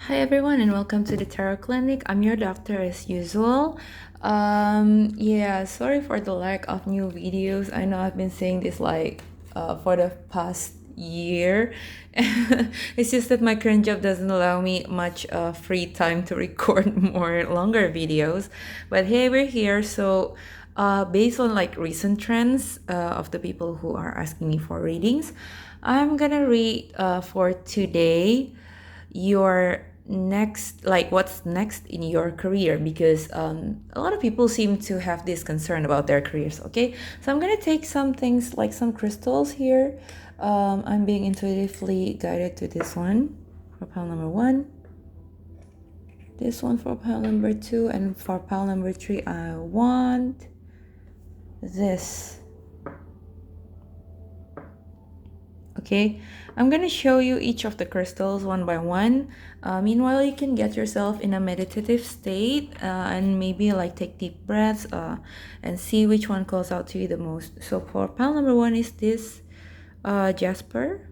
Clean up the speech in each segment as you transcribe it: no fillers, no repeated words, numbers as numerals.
Hi everyone and welcome to the Tarot Clinic. I'm your doctor as usual. Yeah, sorry for the lack of new videos. I know I've been saying this for the past year. It's just that my current job doesn't allow me much free time to record more longer videos. But hey, we're here. So based on like recent trends of the people who are asking me for readings, I'm gonna read for today your next, like what's next in your career, because a lot of people seem to have this concern about their careers. Okay, so I'm gonna take some things like some crystals here. I'm being intuitively guided to this one for pile number 1, this one for pile number 2, and for pile number 3 I want this. Okay, I'm gonna show you each of the crystals one by one. Meanwhile, you can get yourself in a meditative state and maybe like take deep breaths and see which one calls out to you the most. So for pile number 1 is this jasper.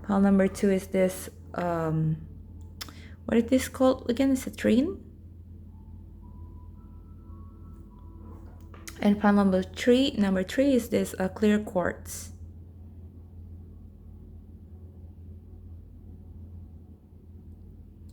Pile number 2 is this what is this called again? Citrine. And pile number three is this clear quartz.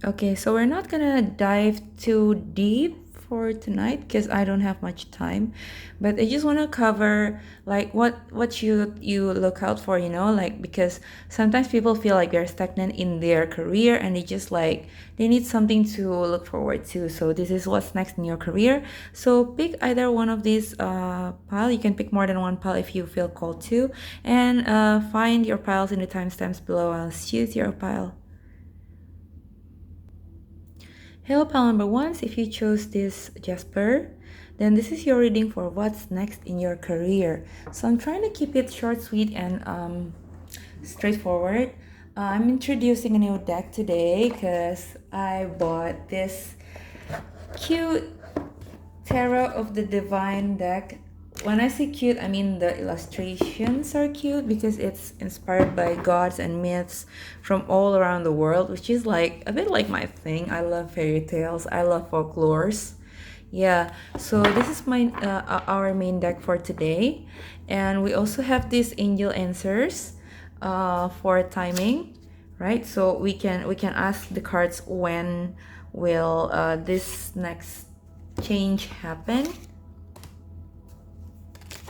Okay, so we're not gonna dive too deep for tonight because I don't have much time, but I just want to cover like what you look out for, you know, like because sometimes people feel like they're stagnant in their career and they need something to look forward to. So this is what's next in your career. So pick either one of these pile. You can pick more than one pile if you feel called to, and find your piles in the timestamps below. I'll choose your pile. Hello pile number 1, if you chose this jasper, then this is your reading for what's next in your career. So I'm trying to keep it short, sweet, and straightforward. I'm introducing a new deck today because I bought this cute Tarot of the Divine deck. When I say cute, I mean the illustrations are cute because it's inspired by gods and myths from all around the world, which is like a bit like my thing. I love fairy tales. I love folklores. Yeah, so this is our main deck for today, and we also have these angel answers for timing, right? So we can ask the cards when will this next change happen.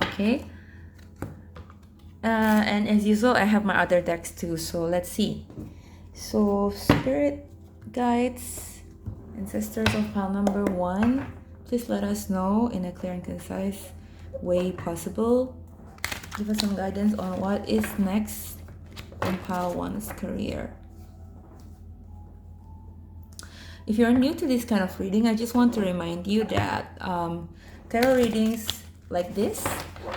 Okay, and as usual I have my other decks too, so let's see. So spirit guides, ancestors of pile number 1, please let us know in a clear and concise way possible. Give us some guidance on what is next in pile 1's career. If you're new to this kind of reading, I just want to remind you that tarot readings like this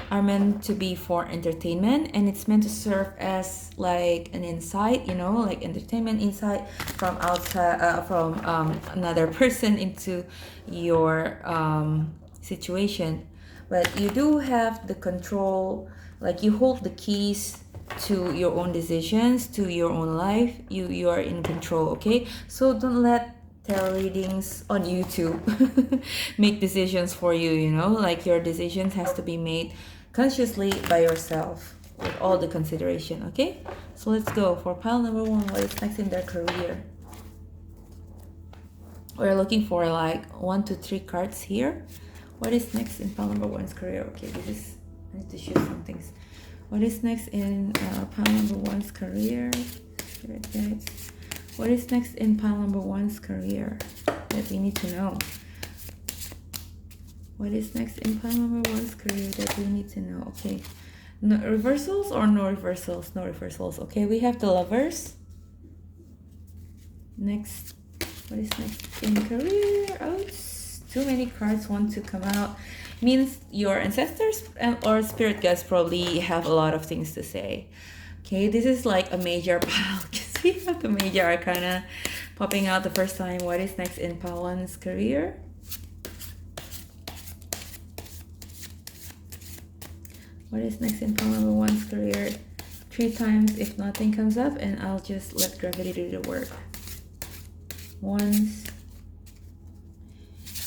are meant to be for entertainment, and it's meant to serve as like an insight, you know, like entertainment insight from outside, from another person into your situation. But you do have the control, like you hold the keys to your own decisions, to your own life. You are in control. Okay, so don't let tarot readings on YouTube make decisions for you, you know, like your decisions has to be made consciously by yourself with all the consideration. Okay, so let's go for pile number 1. What is next in their career? We're looking for like 1 to 3 cards here. What is next in pile number 1's career? Okay, I need to shoot some things. What is next in pile number 1's career? Spirit guides. What is next in pile number 1's career that we need to know? What is next in pile number 1's career that we need to know? Okay, no reversals or no reversals? No reversals. Okay, we have the Lovers. Next, what is next in career? Oh, it's too many cards want to come out. Means your ancestors or spirit guides probably have a lot of things to say. Okay, this is like a major pile because we have the major arcana popping out the first time. What is next in pile 1's career? What is next in pile number 1's career 3 times if nothing comes up, and I'll just let gravity do the work. Once,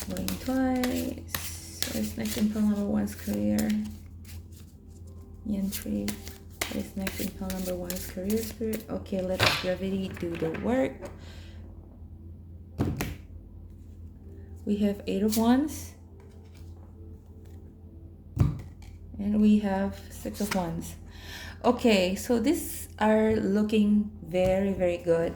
going twice. What is next in pile number one's career? Yen 3. What is next in pile number one's career spirit? Okay, let gravity do the work. We have 8 of Wands. And we have 6 of Wands. Okay, so these are looking very, very good.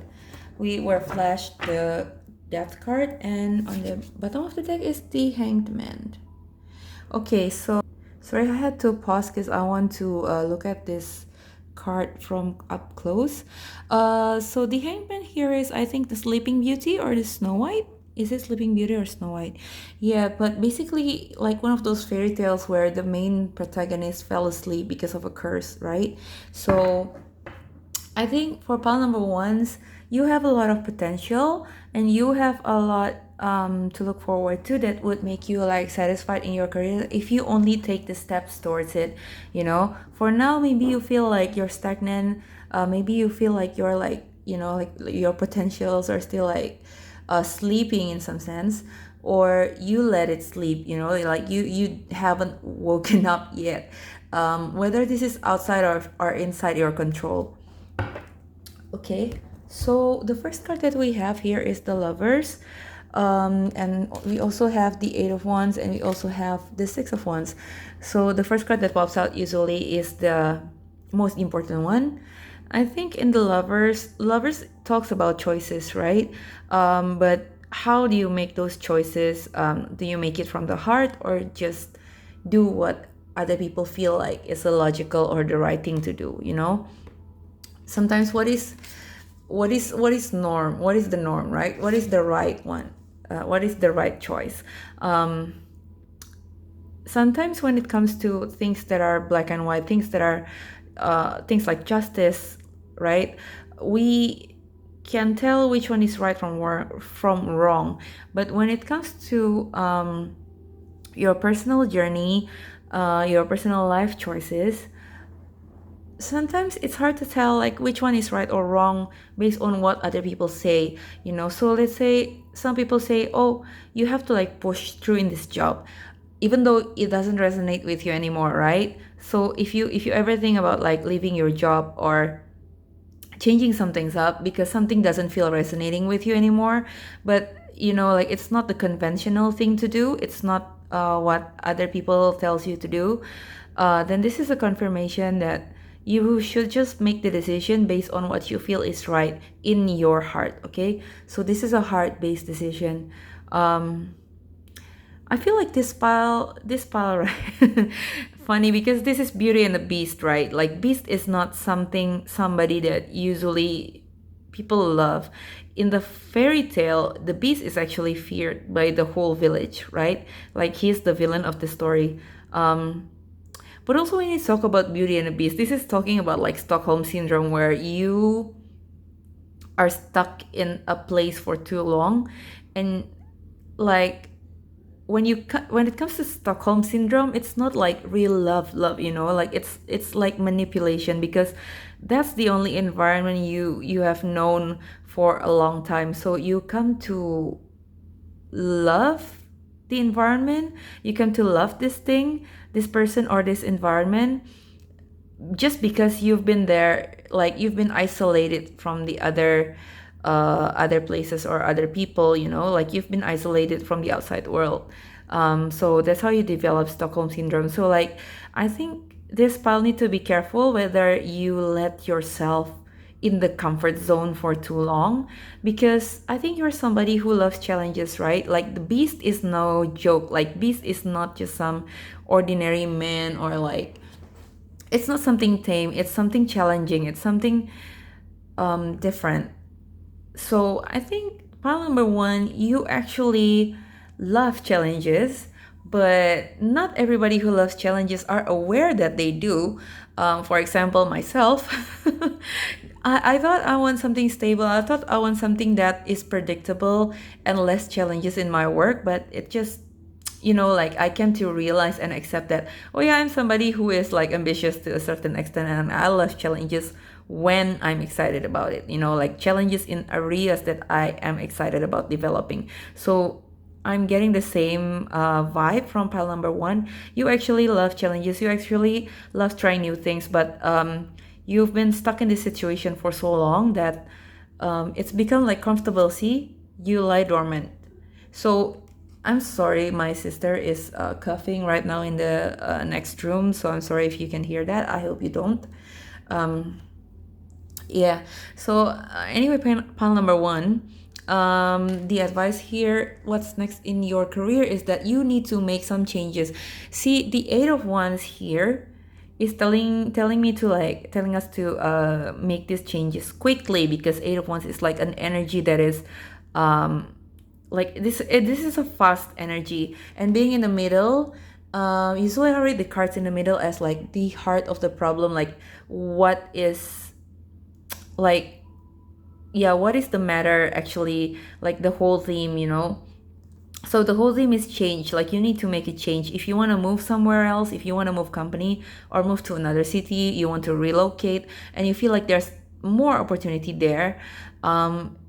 We were flashed the Death card, and on the bottom of the deck is the Hanged Man. Okay, so sorry I had to pause because I want to look at this card from up close. So the Hanged Man here is, I think, the Sleeping Beauty or the Snow White. Is it Sleeping Beauty or Snow White? Yeah, but basically like one of those fairy tales where the main protagonist fell asleep because of a curse, right? So I think for pile number ones, you have a lot of potential and you have a lot to look forward to that would make you like satisfied in your career if you only take the steps towards it, you know. For now, maybe you feel like you're stagnant. Maybe you feel like you're like, you know, like your potentials are still like sleeping in some sense, or you let it sleep, you know, like you haven't woken up yet. Whether this is outside or inside your control. Okay, so the first card that we have here is the Lovers. And we also have the 8 of Wands, and we also have the 6 of Wands. So the first card that pops out usually is the most important one. I think in the Lovers talks about choices, right? But how do you make those choices? Do you make it from the heart, or just do what other people feel like is the logical or the right thing to do, you know? Sometimes what is norm? What is the norm, right? What is the right one? What is the right choice? Sometimes when it comes to things that are black and white, things that are things like justice, right? We can tell which one is right from wrong. But when it comes to your personal journey, your personal life choices, sometimes it's hard to tell like which one is right or wrong based on what other people say, you know. So let's say some people say, oh, you have to like push through in this job even though it doesn't resonate with you anymore, right? So if you ever think about like leaving your job or changing some things up because something doesn't feel resonating with you anymore, but you know, like it's not the conventional thing to do, it's not what other people tells you to do, then this is a confirmation that you should just make the decision based on what you feel is right in your heart. Okay, so this is a heart-based decision. I feel like this pile right? Funny because this is Beauty and the Beast, right? Like Beast is not somebody that usually people love. In the fairy tale, the Beast is actually feared by the whole village, right? Like he's the villain of the story. But also when you talk about Beauty and the Beast, this is talking about like Stockholm Syndrome, where you are stuck in a place for too long. And like when it comes to Stockholm Syndrome, it's not like real love, you know, like it's like manipulation, because that's the only environment you have known for a long time. So you come to love the environment, you come to love this thing, this person or this environment, just because you've been there, like you've been isolated from the other places or other people, you know, like you've been isolated from the outside world. So that's how you develop Stockholm Syndrome. So like I think this pile need to be careful whether you let yourself in the comfort zone for too long, because I think you're somebody who loves challenges, right? Like the Beast is no joke. Like Beast is not just some ordinary man, or like it's not something tame, it's something challenging, it's something different. So I think pile number one, you actually love challenges, but not everybody who loves challenges are aware that they do. For example, myself, I thought I want something stable. I thought I want something that is predictable and less challenges in my work, but it just like I came to realize and accept that, oh yeah, I'm somebody who is like ambitious to a certain extent, and I love challenges when I'm excited about it, like challenges in areas that I am excited about developing. So I'm getting the same vibe from pile number one. You actually love challenges, you actually love trying new things, but you've been stuck in this situation for so long that it's become like comfortable. See, you lie dormant. So I'm sorry, my sister is coughing right now in the next room. So I'm sorry if you can hear that. I hope you don't. Yeah. So anyway, pile number one. The advice here, what's next in your career, is that you need to make some changes. See, the Eight of Wands here is telling me to like telling us to make these changes quickly, because Eight of Wands is like an energy that is like this is a fast energy, and being in the middle, usually I read the cards in the middle as like the heart of the problem, like what is like, yeah, what is the matter actually, like the whole theme, so the whole theme is change. Like you need to make a change if you want to move somewhere else, if you want to move company or move to another city, you want to relocate and you feel like there's more opportunity there.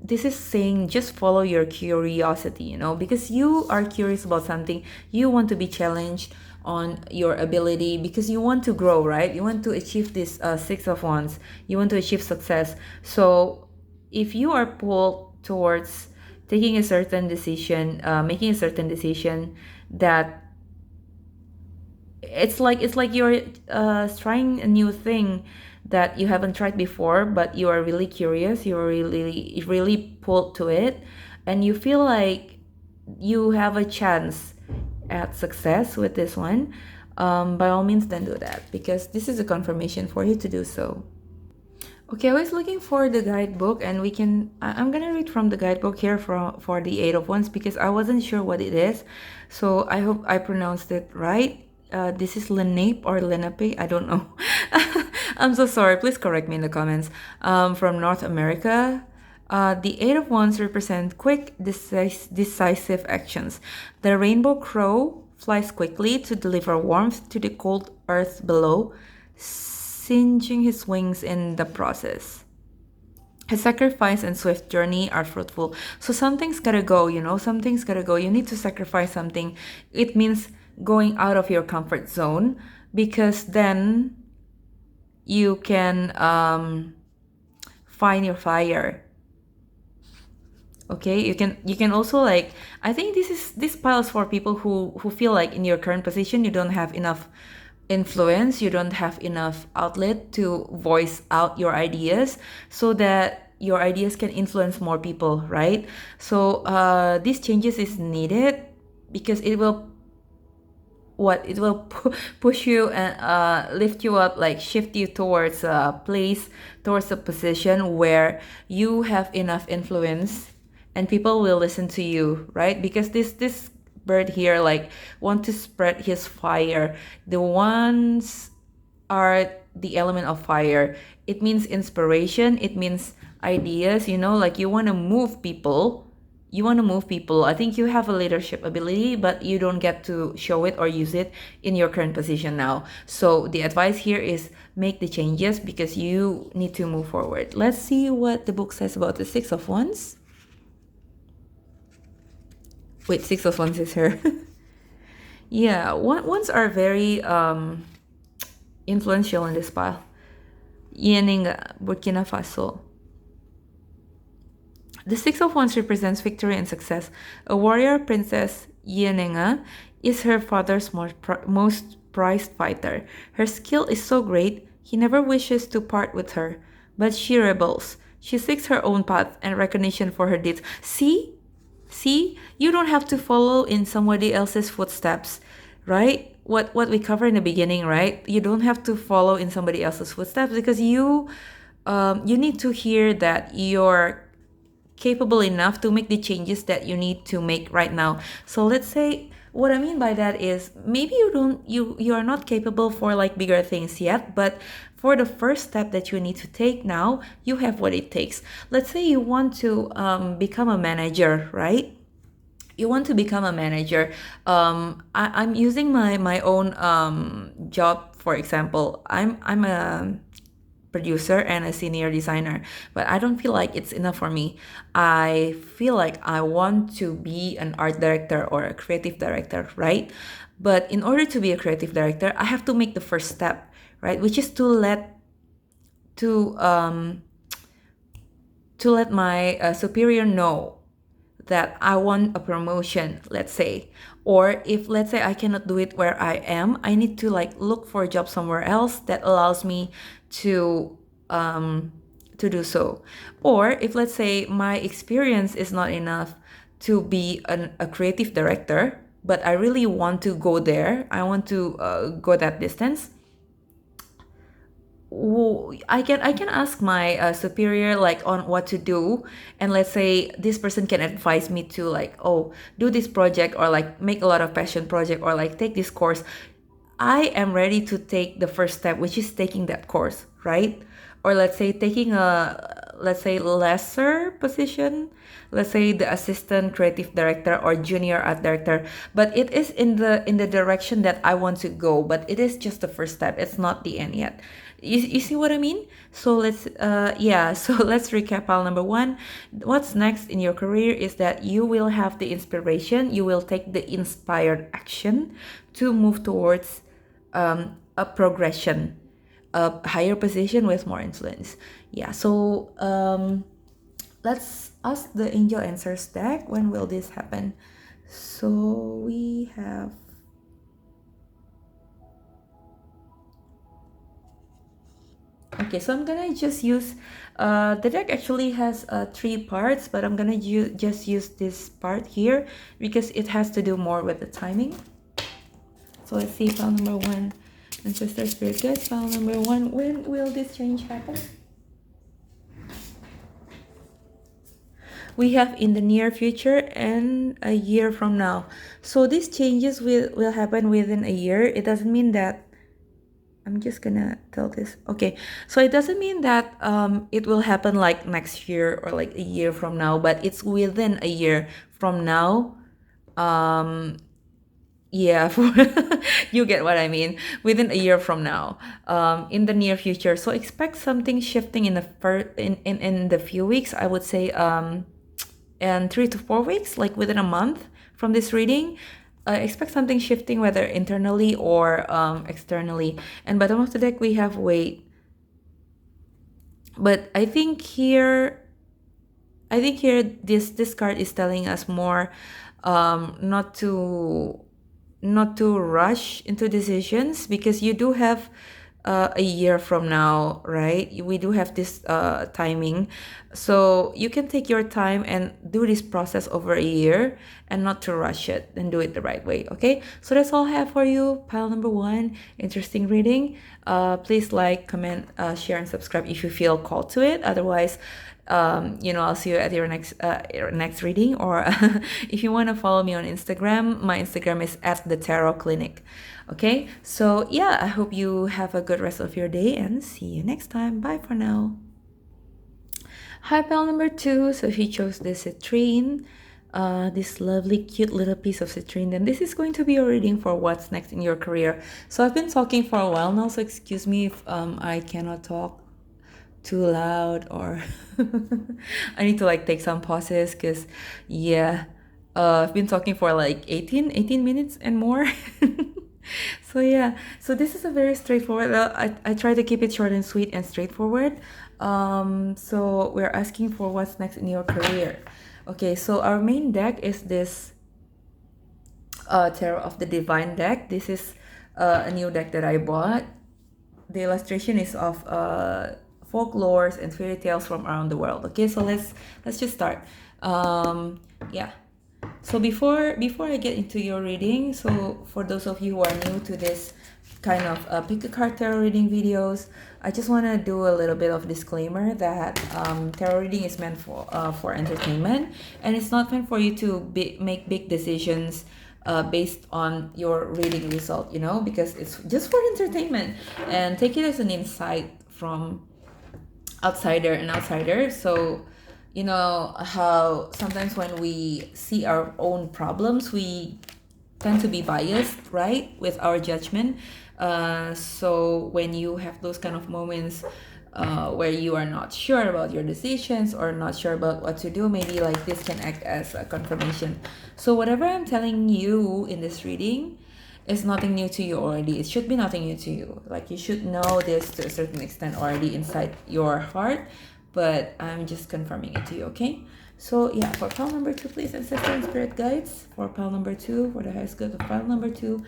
This is saying just follow your curiosity, because you are curious about something, you want to be challenged on your ability, because you want to grow, right? You want to achieve this Six of Wands, you want to achieve success. So if you are pulled towards taking a certain decision, making a certain decision that it's like you're trying a new thing that you haven't tried before, but you are really curious, you're really pulled to it, and you feel like you have a chance at success with this one, by all means then do that, because this is a confirmation for you to do so. Okay, I was looking for the guidebook, and I'm gonna read from the guidebook here for the Eight of Wands, because I wasn't sure what it is, so I hope I pronounced it right. This is Lenape or Lenape, I don't know. I'm so sorry, please correct me in the comments. From North America. The Eight of Wands represent quick, decisive actions. The rainbow crow flies quickly to deliver warmth to the cold earth below, singeing his wings in the process. His sacrifice and swift journey are fruitful. So something's gotta go, something's gotta go. You need to sacrifice something. It means going out of your comfort zone, because then you can find your fire. Okay, you can also, like, I think this pile is for people who feel like in your current position you don't have enough influence, you don't have enough outlet to voice out your ideas so that your ideas can influence more people, right? So these changes is needed, because it will push you and lift you up, like shift you towards a place, towards a position where you have enough influence and people will listen to you, right? Because this bird here like want to spread his fire. The ones are the element of fire. It means inspiration, it means ideas, like you want to move people. I think you have a leadership ability, but you don't get to show it or use it in your current position now. So the advice here is make the changes, because you need to move forward. Let's see what the book says about the Six of Wands. Wait, Six of Wands is here. Yeah, wands are very influential in this pile. Yeninga, Burkina Faso. The Six of Wands represents victory and success. A warrior princess, Yenenga, is her father's most prized fighter. Her skill is so great, he never wishes to part with her. But she rebels. She seeks her own path and recognition for her deeds. See? You don't have to follow in somebody else's footsteps, right? What we covered in the beginning, right? You don't have to follow in somebody else's footsteps, because you need to hear that you're capable enough to make the changes that you need to make right now. So let's say, what I mean by that is, maybe you are not capable for like bigger things yet, but for the first step that you need to take now, you have what it takes. Let's say you want to become a manager, right? you want to become a manager. I'm using my own job for example. I'm a producer and a senior designer, but I don't feel like it's enough for me. I feel like I want to be an art director or a creative director, right? But in order to be a creative director, I have to make the first step, right? Which is to um, to let my superior know that I want a promotion, let's say. Or if let's say I cannot do it where I am, I need to like look for a job somewhere else that allows me to um, to do so. Or if let's say my experience is not enough to be a creative director, but I really want to go there, I want to go that distance, I can ask my superior like on what to do, and let's say this person can advise me to like, oh, do this project, or like make a lot of passion project, or like take this course. I am ready to take the first step, which is taking that course, right? Or let's say taking a, let's say, lesser position, let's say the assistant creative director or junior art director, but it is in the direction that I want to go, but it is just the first step, it's not the end yet. You see what I mean? So let's yeah, so let's recap. Pile number one, what's next in your career is that you will have the inspiration, you will take the inspired action to move towards a progression, a higher position with more influence. Yeah, so let's ask the angel answers deck. When will this happen? So we have, okay, so I'm gonna just use the deck actually has three parts, but I'm gonna just use this part here because it has to do more with the timing. So let's see, file number one, ancestor spirit guides. File number one, when will this change happen? We have in the near future and a year from now. So these changes will happen within a year. It doesn't mean that, I'm just gonna tell this. Okay, so it doesn't mean that it will happen like next year or like a year from now, but it's within a year from now. Yeah, you get what I mean. Within a year from now, in the near future. So expect something shifting in the in the few weeks. I would say in 3 to 4 weeks, like within a month from this reading. Expect something shifting, whether internally or externally. And bottom of the deck, we have wait. But I think here this card is telling us more, not to rush into decisions, because you do have a year from now, right? We do have this timing, so you can take your time and do this process over a year and not to rush it, and do it the right way. Okay, so that's all I have for you, pile number one. Interesting reading. Please like, comment, share, and subscribe if you feel called to it. Otherwise, I'll see you at your next reading. Or if you want to follow me on Instagram, my Instagram is @thetarotclinic. Okay, so yeah, I hope you have a good rest of your day and see you next time. Bye for now. Hi, pal number two. So if you chose this citrine, this lovely cute little piece of citrine, then this is going to be your reading for what's next in your career. So I've been talking for a while now, so excuse me if I cannot talk too loud, or I need to like take some pauses, because yeah, I've been talking for like 18 minutes and more. So yeah, so this is a very straightforward, I try to keep it short and sweet and straightforward. So we're asking for what's next in your career. Okay, so our main deck is this Tarot of the Divine deck. This is a new deck that I bought. The illustration is of folklores and fairy tales from around the world. Okay, so let's just start. Yeah, so before I get into your reading, so for those of you who are new to this kind of pick a card tarot reading videos, I just want to do a little bit of disclaimer that tarot reading is meant for entertainment, and it's not meant for you to make big decisions based on your reading result, because it's just for entertainment, and take it as an insight from outsider and outsider. So you know how sometimes when we see our own problems, we tend to be biased, right, with our judgment. So when you have those kind of moments where you are not sure about your decisions or not sure about what to do, maybe like this can act as a confirmation. So whatever I'm telling you in this reading is nothing new to you already. It should be nothing new to you. Like you should know this to a certain extent already inside your heart, but I'm just confirming it to you, okay? So yeah, for pile number 2, please, ancestor and spirit guides. For pile number 2, for the highest good of pile number 2,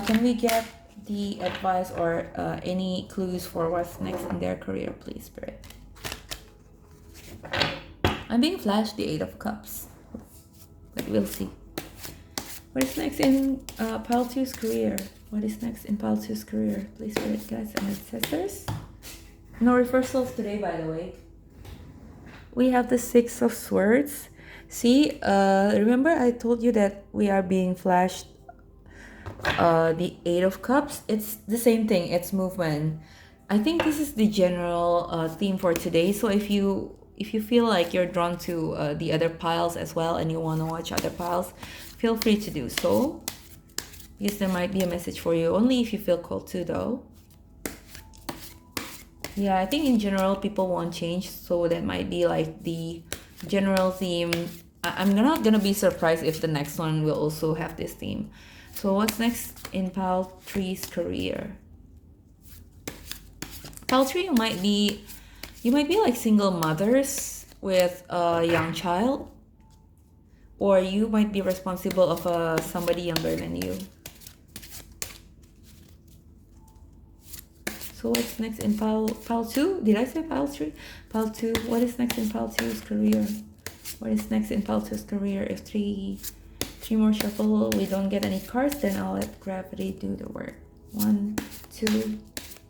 can we get the advice or any clues for what's next in their career, please, spirit? I'm being flashed the 8 of Cups, but we'll see. What is next in pile 2's career? What is next in pile 2's career? Please, spirit guides and ancestors. No reversals today, by the way. We have the 6 of Swords. See, remember I told you that we are being flashed the 8 of Cups. It's the same thing. It's movement. I think this is the general theme for today. So if you feel like you're drawn to the other piles as well and you want to watch other piles, feel free to do so. Because there might be a message for you. Only if you feel called to, though. Yeah, I think in general people want change, so that might be like the general theme. I'm not gonna be surprised if the next one will also have this theme. So what's next in pile 3's career? Pile 3, you might be like single mothers with a young child, or you might be responsible of somebody younger than you. So what's next in pile 2? Did I say pile 3? Pile 2. What is next in pile 2's career? What is next in pile 2's career? If three more shuffle, we don't get any cards, then I'll let gravity do the work. 1, 2.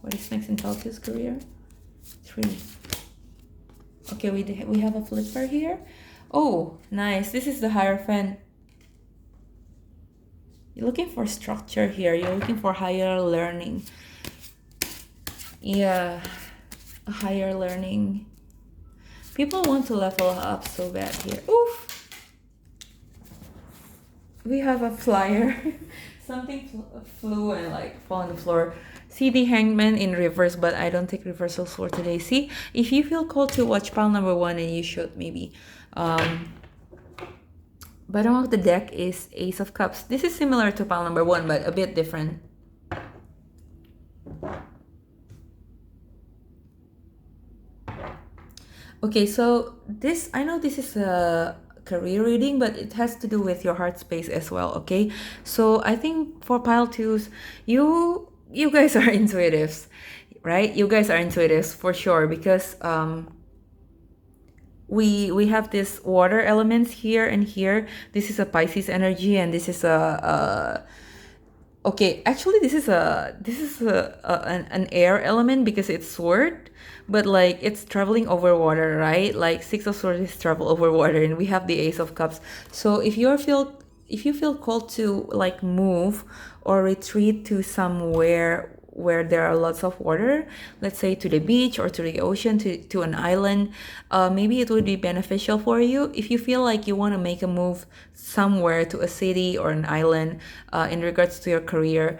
What is next in pile 2's career? 3. Okay, we have a flipper here. Oh, nice. This is the Hierophant. You're looking for structure here. You're looking for higher learning. Yeah, a higher learning. People want to level up so bad here. Oof! We have a flyer. Something flew and like fall on the floor. See the Hangman in reverse, but I don't take reversals for today. See, if you feel called to watch pile number 1, and you should maybe. Bottom of the deck is Ace of Cups. This is similar to pile number 1, but a bit different. Okay, so this, I know this is a career reading, but it has to do with your heart space as well, okay? So I think for pile 2s, you guys are intuitives, right? You guys are intuitives for sure, because we have this water elements here and here. This is a Pisces energy, and this is okay, actually this is an air element because it's sword, but like it's traveling over water, right? Like 6 of Swords is travel over water, and we have the Ace of Cups. So if you feel called to like move or retreat to somewhere where there are lots of water, let's say to the beach or to the ocean, to an island, maybe it would be beneficial for you. If you feel like you want to make a move somewhere to a city or an island in regards to your career,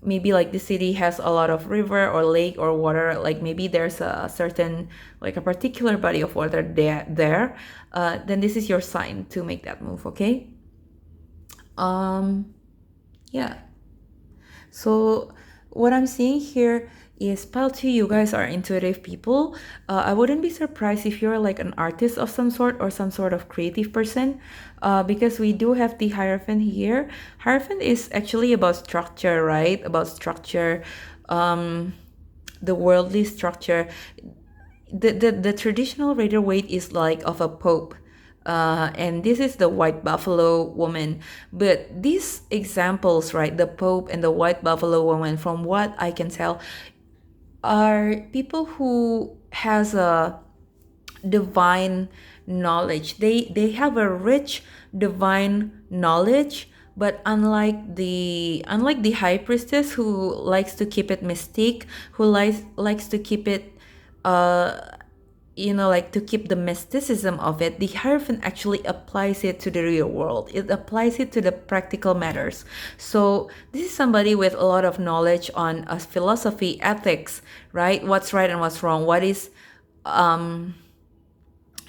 maybe like the city has a lot of river or lake or water, like maybe there's a certain, like a particular body of water there, then this is your sign to make that move, okay? Yeah. So what I'm seeing here is pile 2, you guys are intuitive people. I wouldn't be surprised if you're like an artist of some sort or some sort of creative person, because we do have the Hierophant here. Hierophant is actually about structure, right? About structure, the worldly structure. The traditional Rider Waite is like of a pope. And this is the white buffalo woman. But these examples, right, the Pope and the white buffalo woman, from what I can tell, are people who has a divine knowledge. They have a rich divine knowledge, but unlike the high priestess, who likes to keep it mystique, who likes to keep it like to keep the mysticism of it, the Hierophant actually applies it to the real world. It applies it to the practical matters. So this is somebody with a lot of knowledge on philosophy, ethics, right? What's right and what's wrong. What is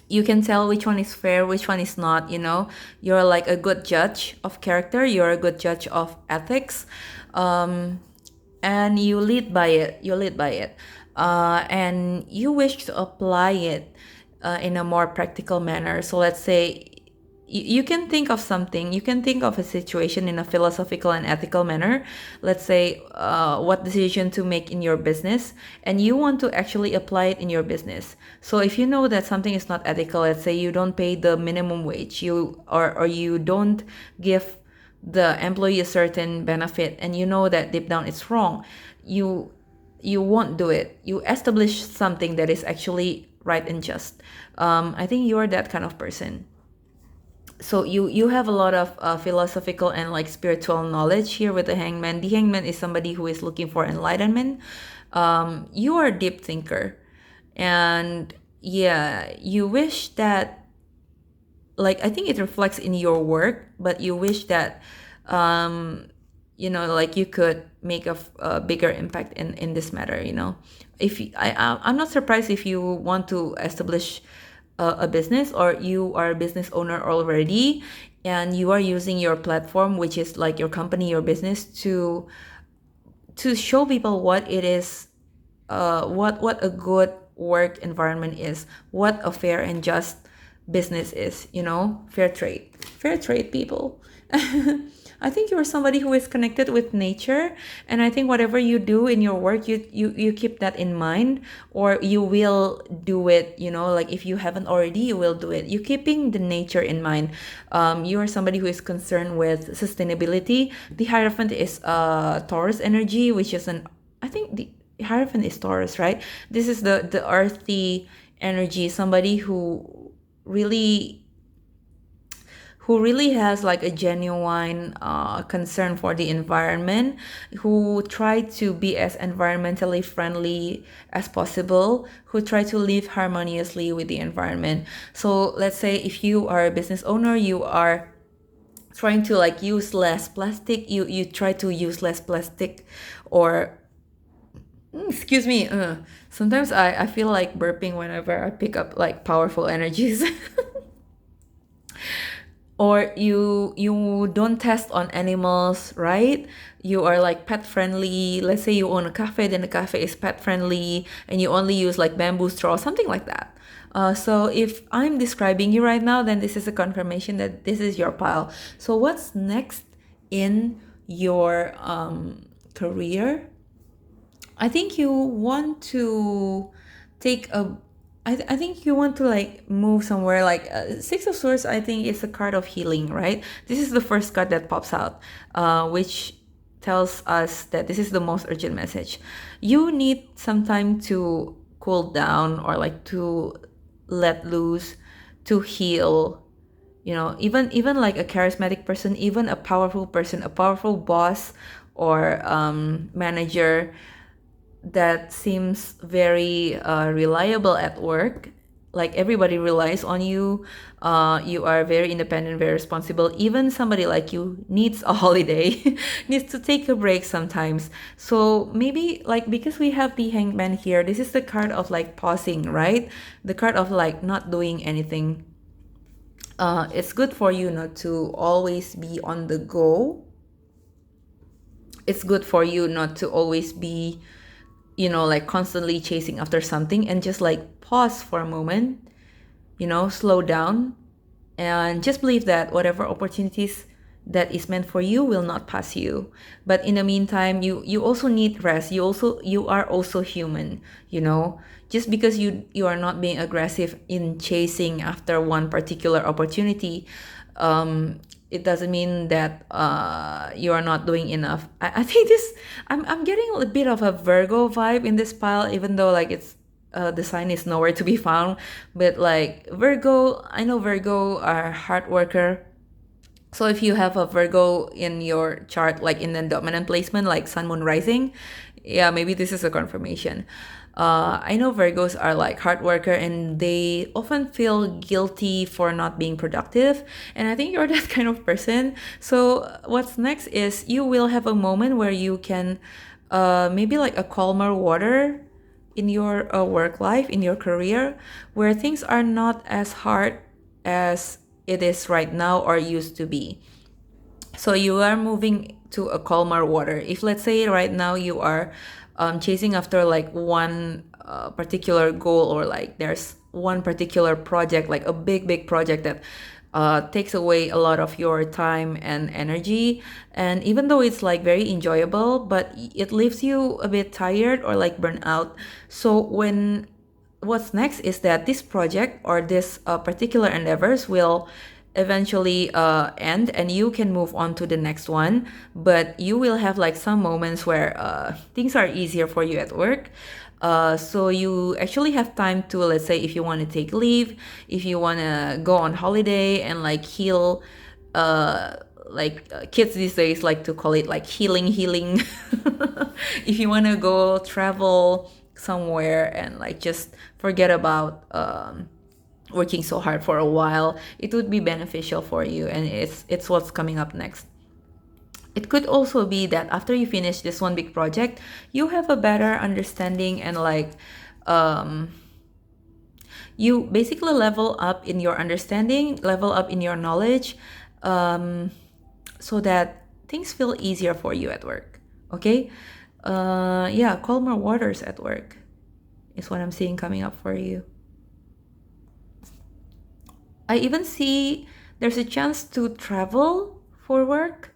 you can tell which one is fair, which one is not, You're like a good judge of character, you're a good judge of ethics, and you lead by it. And you wish to apply it in a more practical manner. So let's say you can think of something, you can think of a situation in a philosophical and ethical manner. Let's say what decision to make in your business, and you want to actually apply it in your business. So if you know that something is not ethical, let's say you don't pay the minimum wage, or you don't give the employee a certain benefit, and you know that deep down it's wrong, you won't do it. You establish something that is actually right and just. I think you are that kind of person. So you have a lot of philosophical and like spiritual knowledge here with the Hangman. The Hangman is somebody who is looking for enlightenment. You are a deep thinker, and yeah, you wish that, like, I think it reflects in your work, but you wish that like you could make a bigger impact in this matter. If I'm not surprised if you want to establish a business, or you are a business owner already, and you are using your platform, which is like your company, your business, to show people what it is, what a good work environment is, what a fair and just business is. Fair trade people. I think you're somebody who is connected with nature, and I think whatever you do in your work, you keep that in mind, or you will do it. Like if you haven't already, you will do it. You're keeping the nature in mind. You are somebody who is concerned with sustainability. The Hierophant is Taurus energy, which is I think the Hierophant is Taurus, right? This is the earthy energy, somebody who really has like a genuine concern for the environment, who try to be as environmentally friendly as possible, who try to live harmoniously with the environment. So let's say if you are a business owner, you are trying to like use less plastic, you try to use less plastic, or excuse me, sometimes I feel like burping whenever I pick up like powerful energies. Or you don't test on animals, right? You are like pet friendly. Let's say you own a cafe, then the cafe is pet friendly, and you only use like bamboo straw, something like that. So if I'm describing you right now, then this is a confirmation that this is your pile. So what's next in your career? I think you want to take a I think you want to like move somewhere. Like Six of Swords, I think is a card of healing, right? This is the first card that pops out, which tells us that this is the most urgent message. You need some time to cool down, or like to let loose, to heal. Even like a charismatic person, even a powerful person, a powerful boss or manager that seems very reliable at work, like everybody relies on you, you are very independent, very responsible. Even somebody like you needs a holiday, needs to take a break sometimes. So maybe like, because we have the Hangman here, this is the card of like pausing, right? The card of like not doing anything. It's good for you not to always be on the go. It's good for you not to always be like constantly chasing after something, and just like pause for a moment, slow down, and just believe that whatever opportunities that is meant for you will not pass you. But in the meantime, you also need rest. You are also human. Just because you are not being aggressive in chasing after one particular opportunity, it doesn't mean that you are not doing enough. I think I'm getting a bit of a Virgo vibe in this pile, even though like it's the sign is nowhere to be found. But like Virgo, I know Virgo are hard worker. So if you have a Virgo in your chart, like in the dominant placement, like Sun, Moon, Rising, yeah, maybe this is a confirmation. I know Virgos are like hard worker and they often feel guilty for not being productive. And I think you're that kind of person. So what's next is you will have a moment where you can maybe like a calmer water in your work life, in your career, where things are not as hard as it is right now or used to be. So you are moving to a calmer water. If let's say right now you are chasing after like one particular goal, or like there's one particular project, like a big project that takes away a lot of your time and energy, and even though it's like very enjoyable, but it leaves you a bit tired or like burnt out. So when what's next is that this project or this particular endeavors will eventually end and you can move on to the next one, but you will have like some moments where things are easier for you at work. So you actually have time to, let's say, if you want to take leave, if you want to go on holiday and like heal, kids these days like to call it like healing. If you want to go travel somewhere and like just forget about working so hard for a while, it would be beneficial for you, and it's what's coming up next. It could also be that after you finish this one big project, you have a better understanding and like you basically level up in your understanding, level up in your knowledge, so that things feel easier for you at work. Okay, yeah, calmer waters at work is what I'm seeing coming up for you. I even see there's a chance to travel for work,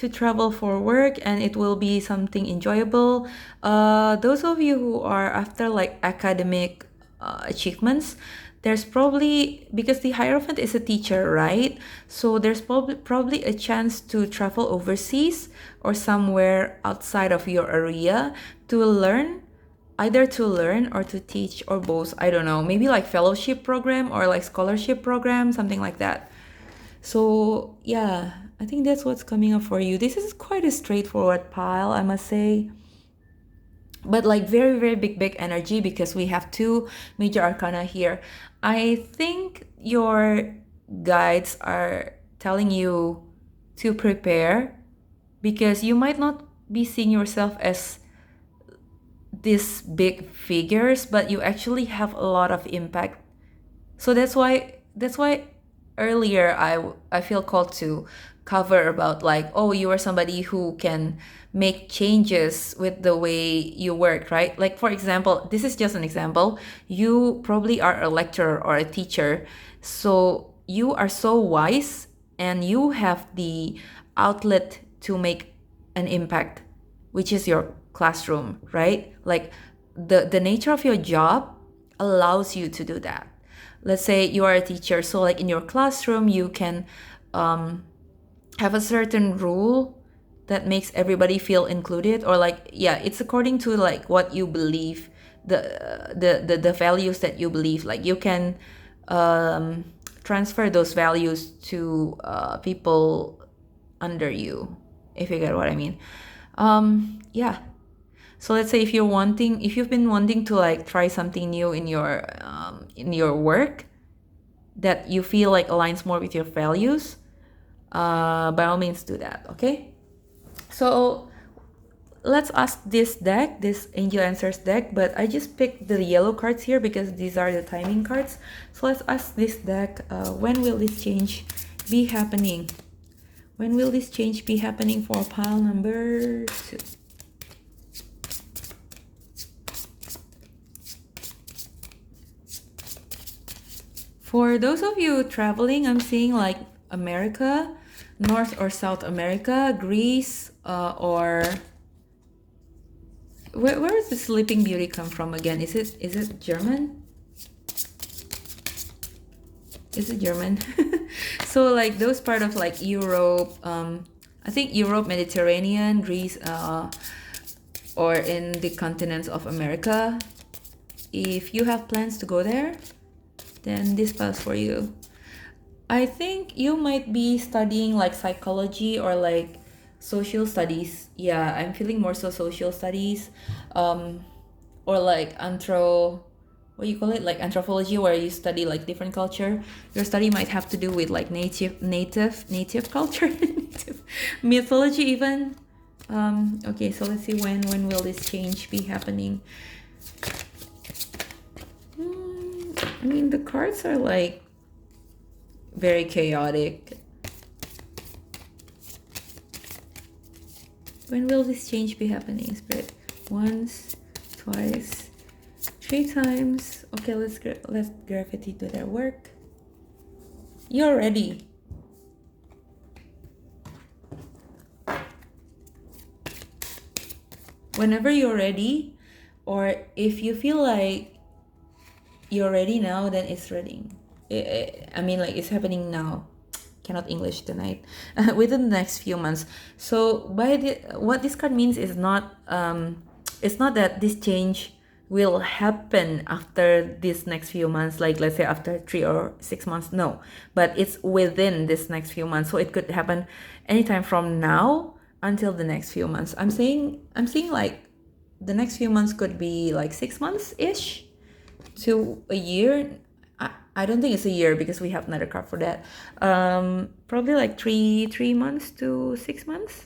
and it will be something enjoyable. Those of you who are after like academic achievements, there's probably, because the Hierophant is a teacher, right? So there's probably a chance to travel overseas or somewhere outside of your area to learn, either to learn or to teach or both. I don't know, maybe like fellowship program or like scholarship program, something like that. So yeah, I think that's what's coming up for you. This is quite a straightforward pile, I must say, but like very big energy, because we have two major arcana here. I think your guides are telling you to prepare, because you might not be seeing yourself as these big figures, but you actually have a lot of impact. So that's why earlier I feel called to cover about like, oh, you are somebody who can make changes with the way you work, right? Like for example, this is just an example. You probably are a lecturer or a teacher, so you are so wise and you have the outlet to make an impact, which is your classroom, right? Like the nature of your job allows you to do that. Let's say you are a teacher, so like in your classroom you can have a certain rule that makes everybody feel included, or like, yeah, it's according to like what you believe, the values that you believe. Like you can transfer those values to people under you, if you get what I mean. Yeah, so let's say if you've been wanting to like try something new in your work that you feel like aligns more with your values, by all means do that. Okay, so let's ask this deck, this Angel Answers deck, but I just picked the yellow cards here because these are the timing cards. So let's ask this deck, when will this change be happening? When will this change be happening for pile number 2? For those of you traveling, I'm seeing like America, North or South America, Greece, or where does the Sleeping Beauty come from again? Is it German? Is it German? So like those part of like Europe, I think Europe, Mediterranean, Greece, or in the continents of America. If you have plans to go there, then this pass for you. I think you might be studying like psychology or like social studies. Yeah, I'm feeling more so social studies, or like what you call it, like anthropology, where you study like different culture, your study might have to do with like native culture, native mythology even. Okay, so let's see when will this change be happening. I mean, the cards are like very chaotic. When will this change be happening, Spirit? Once, twice, 3 times. Okay, let's gravity do their work. You're ready. Whenever you're ready, or if you feel like you're ready now, then it's ready. I mean, like, it's happening now. Cannot English tonight. Within the next few months. So what this card means is not it's not that this change will happen after this next few months, like let's say after 3 or 6 months. No, but it's within this next few months. So it could happen anytime from now until the next few months. I'm saying like the next few months could be like 6 months ish to a year. I don't think it's a year because we have another card for that. Probably like 3 months to 6 months.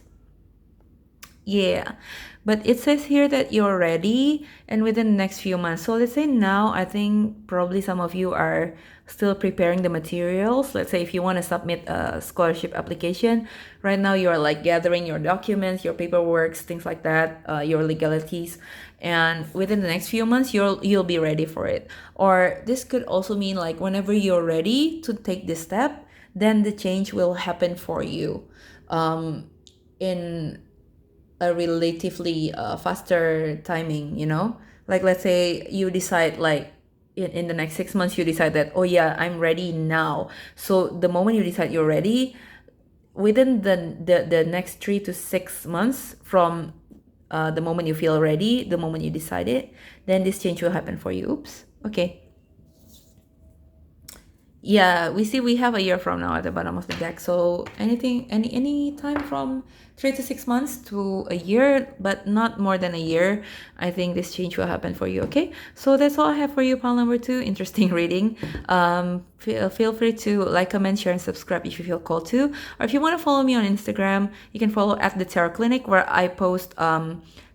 Yeah, but it says here that you're ready and within the next few months. So let's say now, I think probably some of you are still preparing the materials. Let's say if you want to submit a scholarship application, right now you are like gathering your documents, your paperwork, things like that, your legalities. And within the next few months, you'll be ready for it. Or this could also mean like whenever you're ready to take this step, then the change will happen for you in a relatively faster timing, you know? Like let's say you decide like in the next 6 months, you decide that, oh yeah, I'm ready now. So the moment you decide you're ready, within the next 3 to 6 months from the moment you feel ready, the moment you decide it, then this change will happen for you. Oops. Okay. Yeah, we have a year from now at the bottom of the deck. So any time from 3 to 6 months to a year, but not more than a year, I think this change will happen for you. Okay, so that's all I have for you, pile number 2. Interesting reading. Feel free to like, comment, share, and subscribe if you feel called to. Or if you want to follow me on Instagram, you can follow at the Tarot Clinic, where I post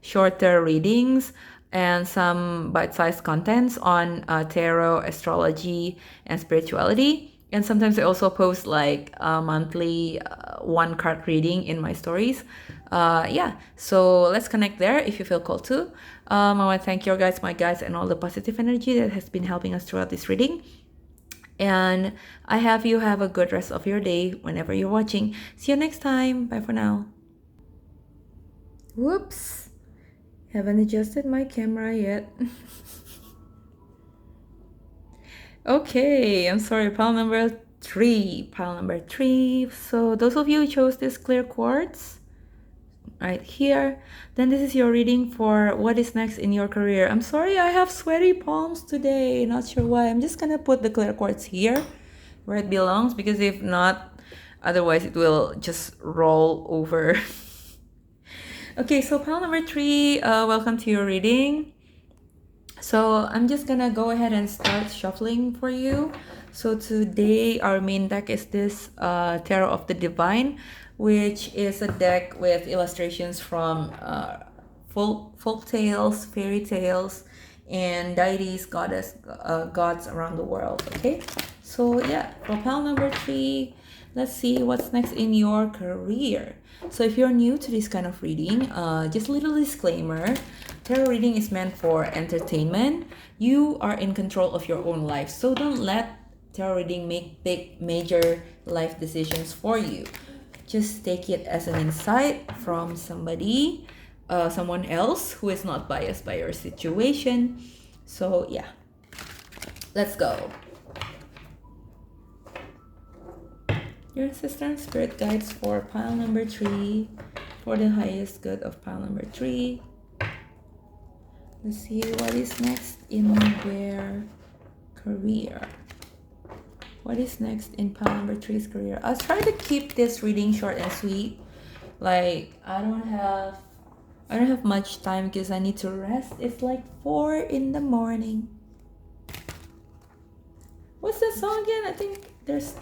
shorter readings and some bite-sized contents on tarot, astrology, and spirituality. And sometimes I also post like a monthly one card reading in my stories. Yeah, so let's connect there if you feel called to. I want to thank your guys, my guides, and all the positive energy that has been helping us throughout this reading. And I have you have a good rest of your day whenever you're watching. See you next time. Bye for now. Whoops. Haven't adjusted my camera yet. Okay, I'm sorry, pile number 3. Pile number 3. So those of you who chose this clear quartz right here, then this is your reading for what is next in your career. I'm sorry, I have sweaty palms today. Not sure why. I'm just gonna put the clear quartz here where it belongs, because if not, otherwise it will just roll over. Okay, so pile number 3, welcome to your reading. So I'm just gonna go ahead and start shuffling for you. So today our main deck is this Tarot of the Divine, which is a deck with illustrations from folk tales, fairy tales, and deities, gods around the world. Okay, so yeah, for pile number 3, let's see what's next in your career. So if you're new to this kind of reading, just a little disclaimer, tarot reading is meant for entertainment. You are in control of your own life, so don't let tarot reading make big major life decisions for you. Just take it as an insight from someone else who is not biased by your situation. So yeah, let's go. Your ancestor and spirit guides for pile number 3, for the highest good of pile number 3. Let's see what is next in their career. What is next in pile number 3's career? I'll try to keep this reading short and sweet. Like, I don't have I don't have much time because I need to rest. It's like 4 in the morning. What's that song again? I think there's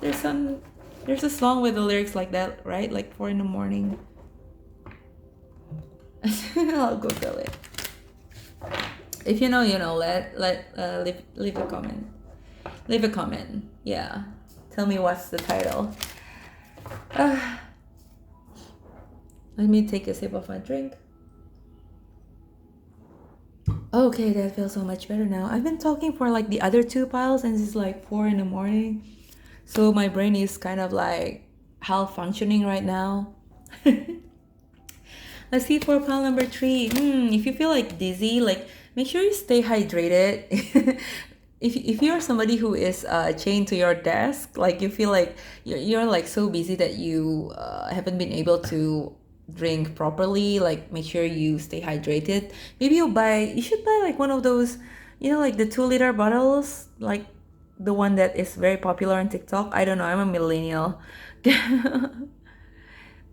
a song with the lyrics like that, right? Like 4 in the morning. I'll Google it. If you know, you know. Leave a comment. Leave a comment. Yeah. Tell me what's the title. Let me take a sip of my drink. Okay, that feels so much better now. I've been talking for like the other two piles and it's like 4 in the morning. So my brain is kind of like half functioning right now. Let's see for pile number 3. If you feel like dizzy, like make sure you stay hydrated. If you're somebody who is chained to your desk, like you feel like you're like so busy that you haven't been able to drink properly, like make sure you stay hydrated. Maybe you should buy like one of those, you know, like the 2-liter bottles, like the one that is very popular on TikTok. I don't know, I'm a millennial.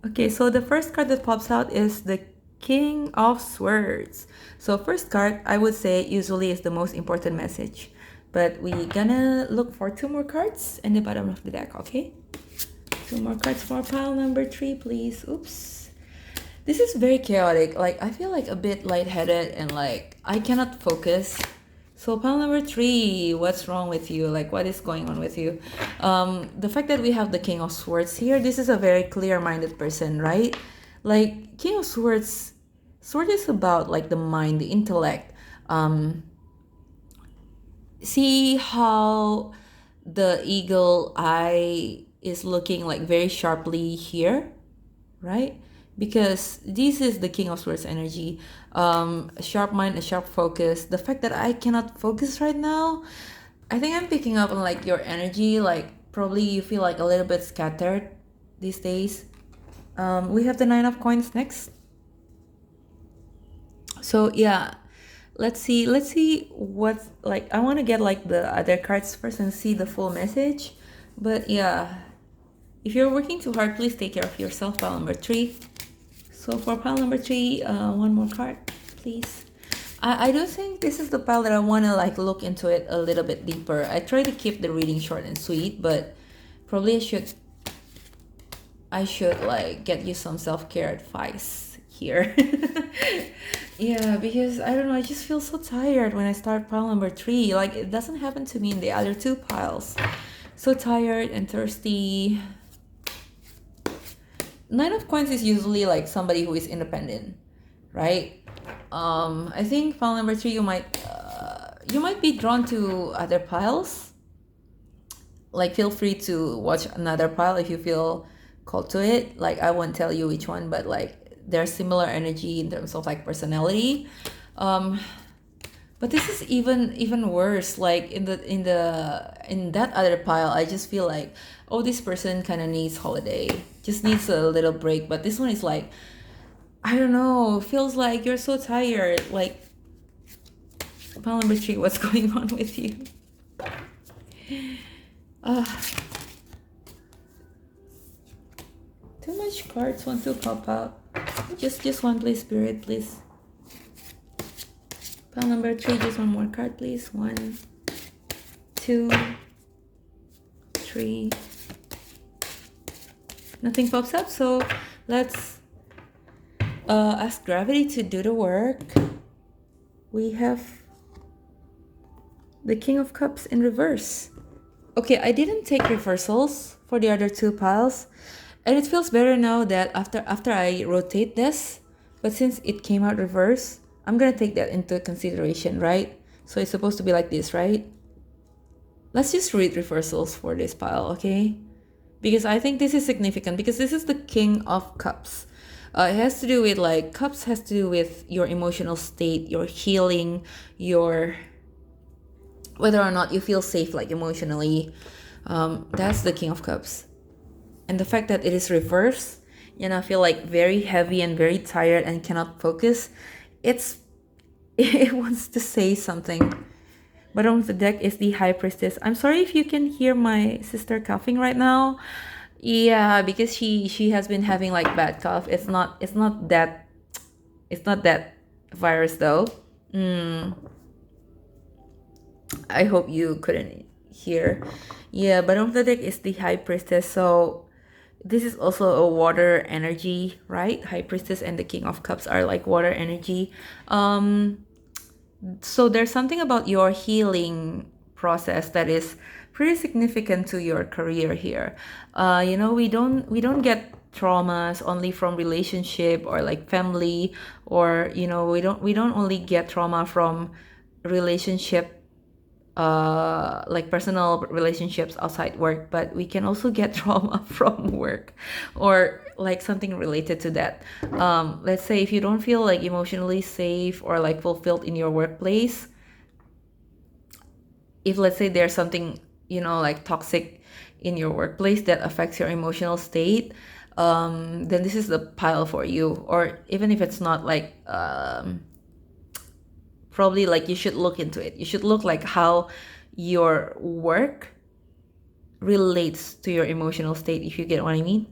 Okay, so the first card that pops out is the King of Swords. So first card, I would say usually is the most important message. But we gonna look for 2 more cards in the bottom of the deck, okay? 2 more cards for pile number 3, please. Oops. This is very chaotic. Like, I feel like a bit lightheaded and like I cannot focus. So pile number 3, what's wrong with you? Like, what is going on with you? The fact that we have the King of Swords here, this is a very clear-minded person, right? Like, King of Swords, sword is about like the mind, the intellect. See how the eagle eye is looking like very sharply here, right? Because this is the King of Swords energy. A sharp mind, a sharp focus. The fact that I cannot focus right now, I think I'm picking up on like your energy. Like probably you feel like a little bit scattered these days. We have the 9 of coins next. So yeah, let's see what's like. I want to get like the other cards first and see the full message. But yeah, if you're working too hard, please take care of yourself. Pile number 3. So for pile number 3, one more card, please. I do think this is the pile that I want to like look into it a little bit deeper. I try to keep the reading short and sweet, but probably I should like get you some self-care advice here. Yeah, because I don't know, I just feel so tired when I start pile number 3. Like it doesn't happen to me in the other 2 piles. So tired and thirsty. 9 of coins is usually like somebody who is independent, right? I think pile number 3, you might be drawn to other piles. Like feel free to watch another pile if you feel called to it. Like I won't tell you which one, but like there's similar energy in terms of like personality. But this is even worse. Like in that other pile, I just feel like, oh, this person kind of needs holiday, just needs a little break. But this one is like, I don't know, feels like you're so tired. Like pile number 3, what's going on with you? Too much cards want to pop out. Just one, please, Spirit, please. Pile number 3, just one more card, please. 1, 2, 3. Nothing pops up, so let's ask gravity to do the work. We have the King of Cups in reverse. Okay, I didn't take reversals for the other 2 piles, and it feels better now that after I rotate this, but since it came out reverse, I'm gonna take that into consideration, right? So it's supposed to be like this, right? Let's just read reversals for this pile, okay? Because I think this is significant, because this is the King of Cups. It has to do with like, cups has to do with your emotional state, your healing, your whether or not you feel safe like emotionally. That's the King of Cups. And the fact that it is reversed, you know, I feel like very heavy and very tired and cannot focus. It wants to say something. Bottom of the deck is the High Priestess. I'm sorry if you can hear my sister coughing right now. Yeah, because she has been having like bad cough. It's not that It's not that virus though. Mm, I hope you couldn't hear. Yeah, bottom of the deck is the High Priestess. So this is also a water energy, right? High Priestess and the King of Cups are like water energy. Um, so there's something about your healing process that is pretty significant to your career here. We don't get traumas only from relationship or like family, or we don't only get trauma from relationship, like personal relationships outside work, but we can also get trauma from work or like something related to that. Let's say if you don't feel like emotionally safe or like fulfilled in your workplace, if let's say there's something, like toxic in your workplace that affects your emotional state, then this is the pile for you. Or even if it's not like, probably like you should look into it. You should look like how your work relates to your emotional state, if you get what I mean.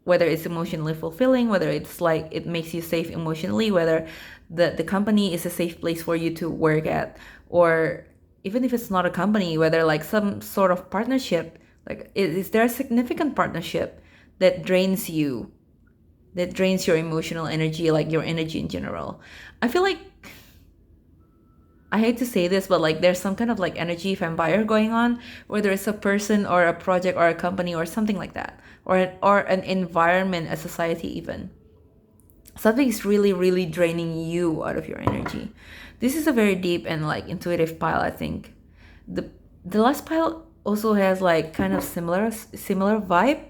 Whether it's emotionally fulfilling, whether it's like it makes you safe emotionally, whether the company is a safe place for you to work at, or even if it's not a company, whether like some sort of partnership, like is there a significant partnership that drains you, that drains your emotional energy, like your energy in general. I feel like, I hate to say this, but like there's some kind of like energy vampire going on, whether it's a person or a project or a company or something like that, or an environment, a society even. Something is really, really draining you out of your energy. This is a very deep and like intuitive pile, I think. The last pile also has like kind of similar vibe,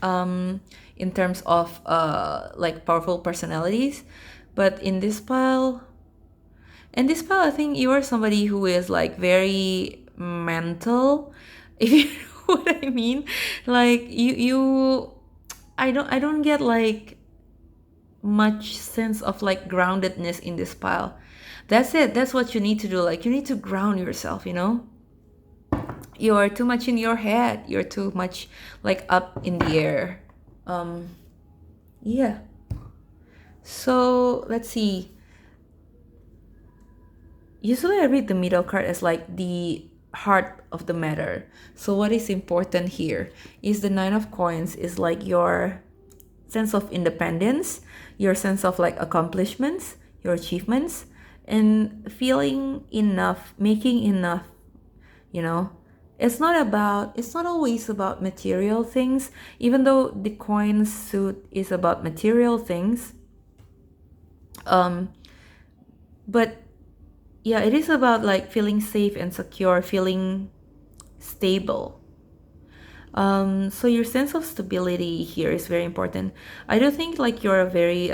in terms of like powerful personalities, but in this pile, I think you are somebody who is like very mental, if you know what I mean. Like I don't get like much sense of like groundedness in this pile. That's it. That's what you need to do. Like you need to ground yourself. You're too much in your head. You're too much like up in the air. Um, yeah. So let's see. Usually I read the middle card as like the heart of the matter. So what is important here is the Nine of Coins is like your sense of independence, your sense of like accomplishments, your achievements, and feeling enough, making enough, you know. It's not always about material things, even though the coin suit is about material things. Um, but yeah, it is about like feeling safe and secure, feeling stable. So your sense of stability here is very important. I do think like you're a very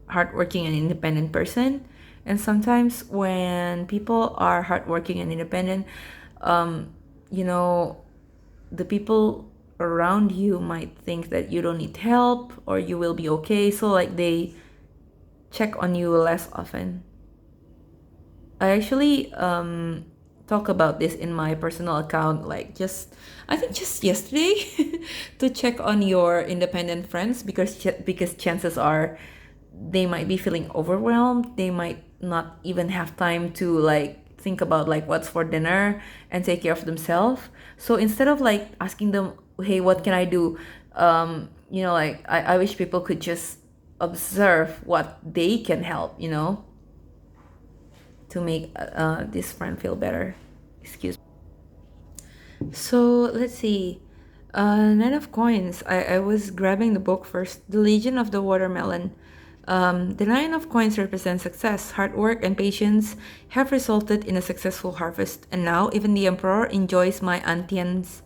hardworking and independent person, and sometimes when people are hardworking and independent, um, you know, the people around you might think that you don't need help or you will be okay. So like they check on you less often. I actually talk about this in my personal account, like I think just yesterday, to check on your independent friends, because chances are they might be feeling overwhelmed. They might not even have time to like think about like what's for dinner and take care of themselves. So instead of like asking them, hey, what can I do? Like I wish people could just observe what they can help, to make this friend feel better. Excuse me. So let's see. Nine of Coins. I was grabbing the book first. The Legion of the Watermelon. The Nine of Coins represents success. Hard work and patience have resulted in a successful harvest, and now even the Emperor enjoys my auntie's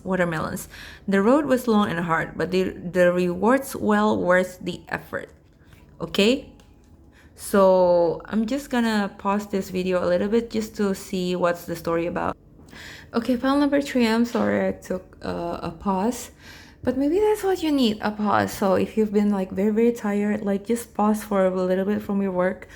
watermelons. The road was long and hard, but the rewards well worth the effort. Okay? So I'm just gonna pause this video a little bit just to see what's the story about. Okay, file number 3, I'm sorry I took a pause, but maybe that's what you need, a pause. So if you've been like very, very tired, like just pause for a little bit from your work.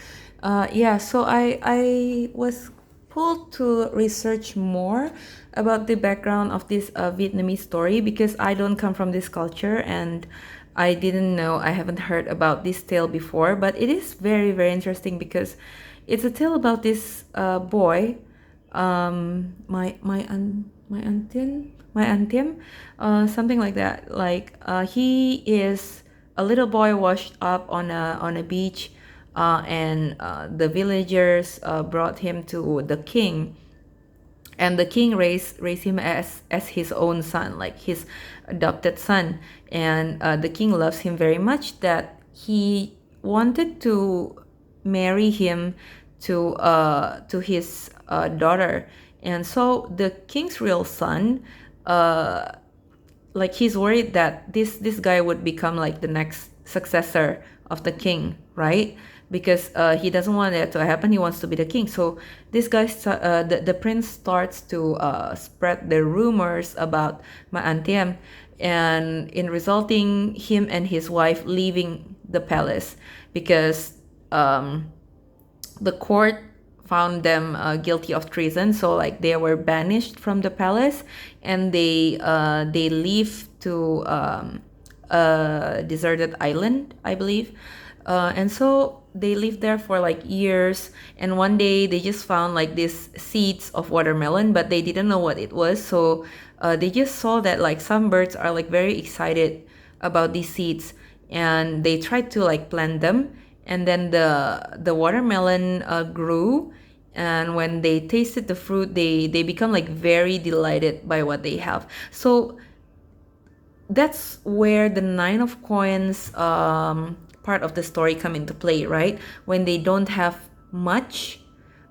Yeah, so I was pulled to research more about the background of this Vietnamese story, because I don't come from this culture, and I didn't know, I haven't heard about this tale before, but it is very, very interesting because it's a tale about this boy, my auntie, something like that. Like he is a little boy washed up on a beach, and the villagers brought him to the king, and the king raised him as his own son, like his adopted son. And the king loves him very much that he wanted to marry him to his daughter. And so the king's real son, like he's worried that this guy would become like the next successor of the king, right? Because he doesn't want that to happen. He wants to be the king. So this guy, the prince, starts to spread the rumors about Ma'antiem, and in resulting him and his wife leaving the palace because the court found them guilty of treason. So like they were banished from the palace, and they leave to a deserted island, I believe. And so they lived there for like years, and one day they just found like these seeds of watermelon, but they didn't know what it was. So they just saw that like some birds are like very excited about these seeds, and they tried to like plant them, and then the watermelon grew. And when they tasted the fruit, they become like very delighted by what they have. So that's where the nine of coins part of the story come into play, right? When they don't have much,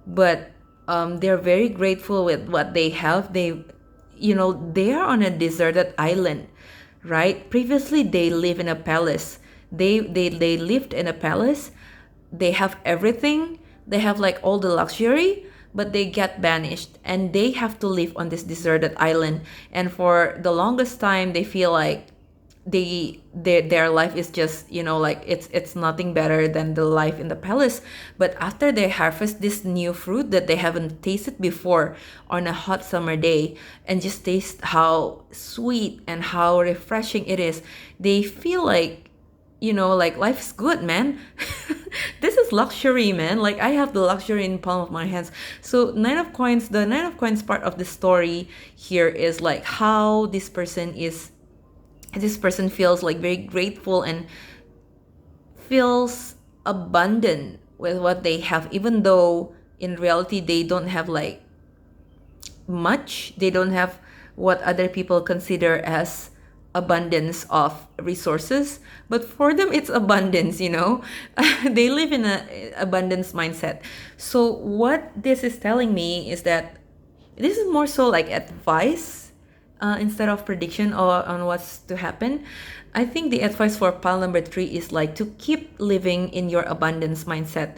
but they're very grateful with what they have. They are on a deserted island, right? Previously they live in a palace. They lived in a palace. They have everything. They have like all the luxury, but they get banished and they have to live on this deserted island. And for the longest time they feel like their life is just, like it's nothing better than the life in the palace. But after they harvest this new fruit that they haven't tasted before on a hot summer day, and just taste how sweet and how refreshing it is, they feel like, like life's good, man. This is luxury, man. Like I have the luxury in palm of my hands. So the nine of coins part of the story here is like how this person feels like very grateful and feels abundant with what they have, even though in reality they don't have like much. They don't have what other people consider as abundance of resources, but for them it's abundance. They live in a abundance mindset. So what this is telling me is that this is more so like advice, instead of prediction or on what's to happen. I think the advice for pile number 3 is like to keep living in your abundance mindset.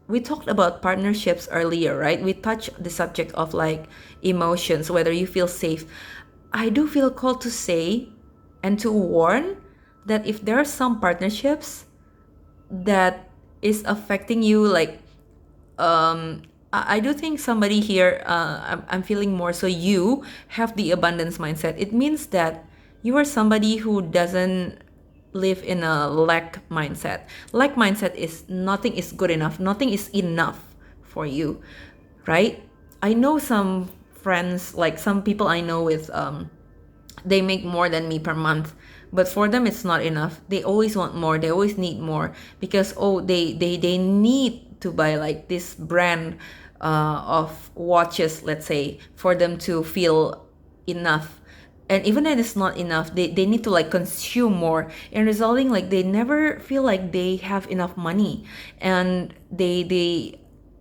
We talked about partnerships earlier, right? We touched the subject of like emotions, whether you feel safe. I do feel called to say and to warn that if there are some partnerships that is affecting you, like I do think somebody here, I'm feeling more so you have the abundance mindset. It means that you are somebody who doesn't live in a lack mindset. Lack mindset is nothing is good enough, nothing is enough for you, right? I know some friends, like some people I know with they make more than me per month, but for them it's not enough. They always want more, they always need more, because they need to buy like this brand of watches, let's say, for them to feel enough. And even if it's not enough, they need to like consume more, and resulting like they never feel like they have enough money, and they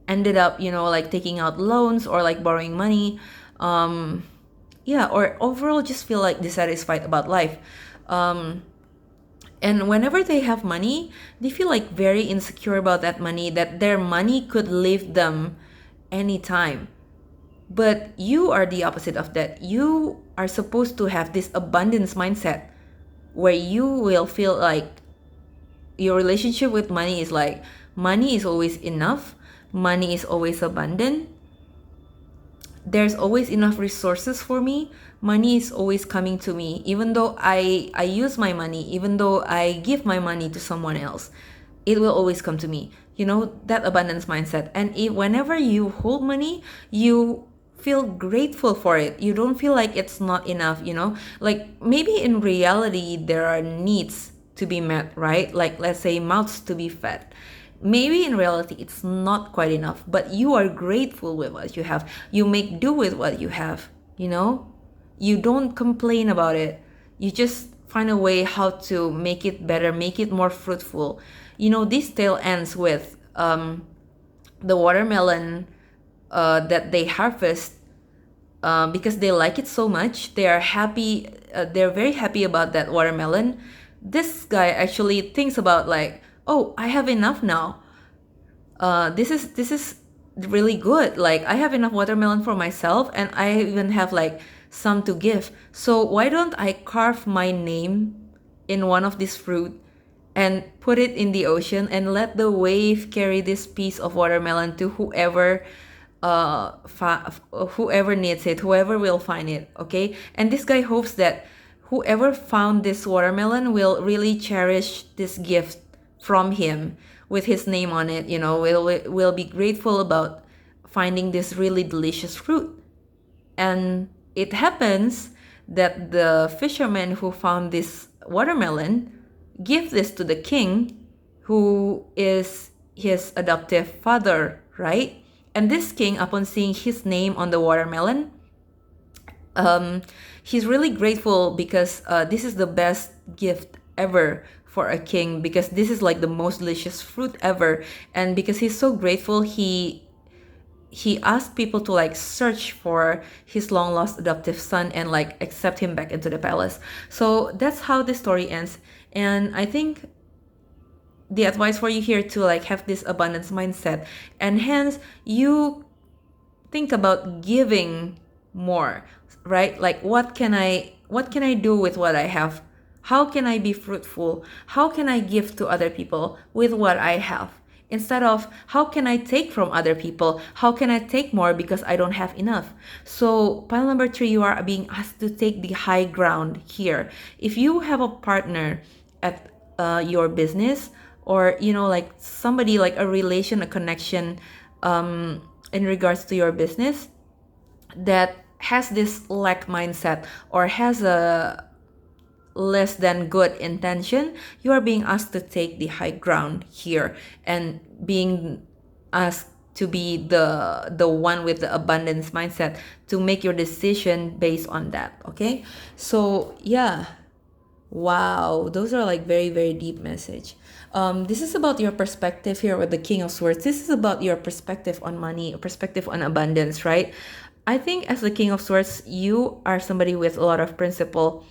ended up, like taking out loans or like borrowing money, or overall just feel like dissatisfied about life. And whenever they have money, they feel like very insecure about that money, that their money could leave them anytime. But you are the opposite of that. You are supposed to have this abundance mindset where you will feel like your relationship with money is like money is always enough, money is always abundant. there's always enough resources for me. Money is always coming to me, even though I use my money, even though I give my money to someone else, it will always come to me. You know, that abundance mindset. And whenever you hold money, you feel grateful for it. You don't feel like it's not enough, you know? Like maybe in reality there are needs to be met, right? Like let's say mouths to be fed. Maybe in reality it's not quite enough, but you are grateful with what you have. You make do with what you have, you know? You don't complain about it. You just find a way how to make it better, make it more fruitful. You know, this tale ends with the watermelon that they harvest because they like it so much. They are happy. They're very happy about that watermelon. This guy actually thinks about like, oh, I have enough now. This is really good. Like I have enough watermelon for myself, and I even have like some to give. So why don't I carve my name in one of these fruit and put it in the ocean and let the wave carry this piece of watermelon to whoever whoever needs it, whoever will find it, okay? And this guy hopes that whoever found this watermelon will really cherish this gift from him with his name on it, you know, will be grateful about finding this really delicious fruit. And it happens that the fisherman who found this watermelon give this to the king, who is his adoptive father, right? And this king, upon seeing his name on the watermelon, he's really grateful because this is the best gift ever for a king, because this is like the most delicious fruit ever. And because he's so grateful, he asked people to like search for his long lost adoptive son and like accept him back into the palace. So that's how the story ends. And I think the advice for you here to like have this abundance mindset, and hence you think about giving more, right? Like what can I do with what I have? How can I be fruitful? How can I give to other people with what I have? Instead of how can I take from other people? How can I take more because I don't have enough? So pile number 3, you are being asked to take the high ground here. If you have a partner at your business, or you know, like somebody, like a relation, a connection in regards to your business that has this lack mindset or has a less than good intention, you are being asked to take the high ground here and being asked to be the one with the abundance mindset to make your decision based on that. Okay, so yeah, wow, those are like very very deep message. This is about your perspective here with the King of Swords. This is about your perspective on money, perspective on abundance, right? I think as the King of Swords, you are somebody with a lot of principle.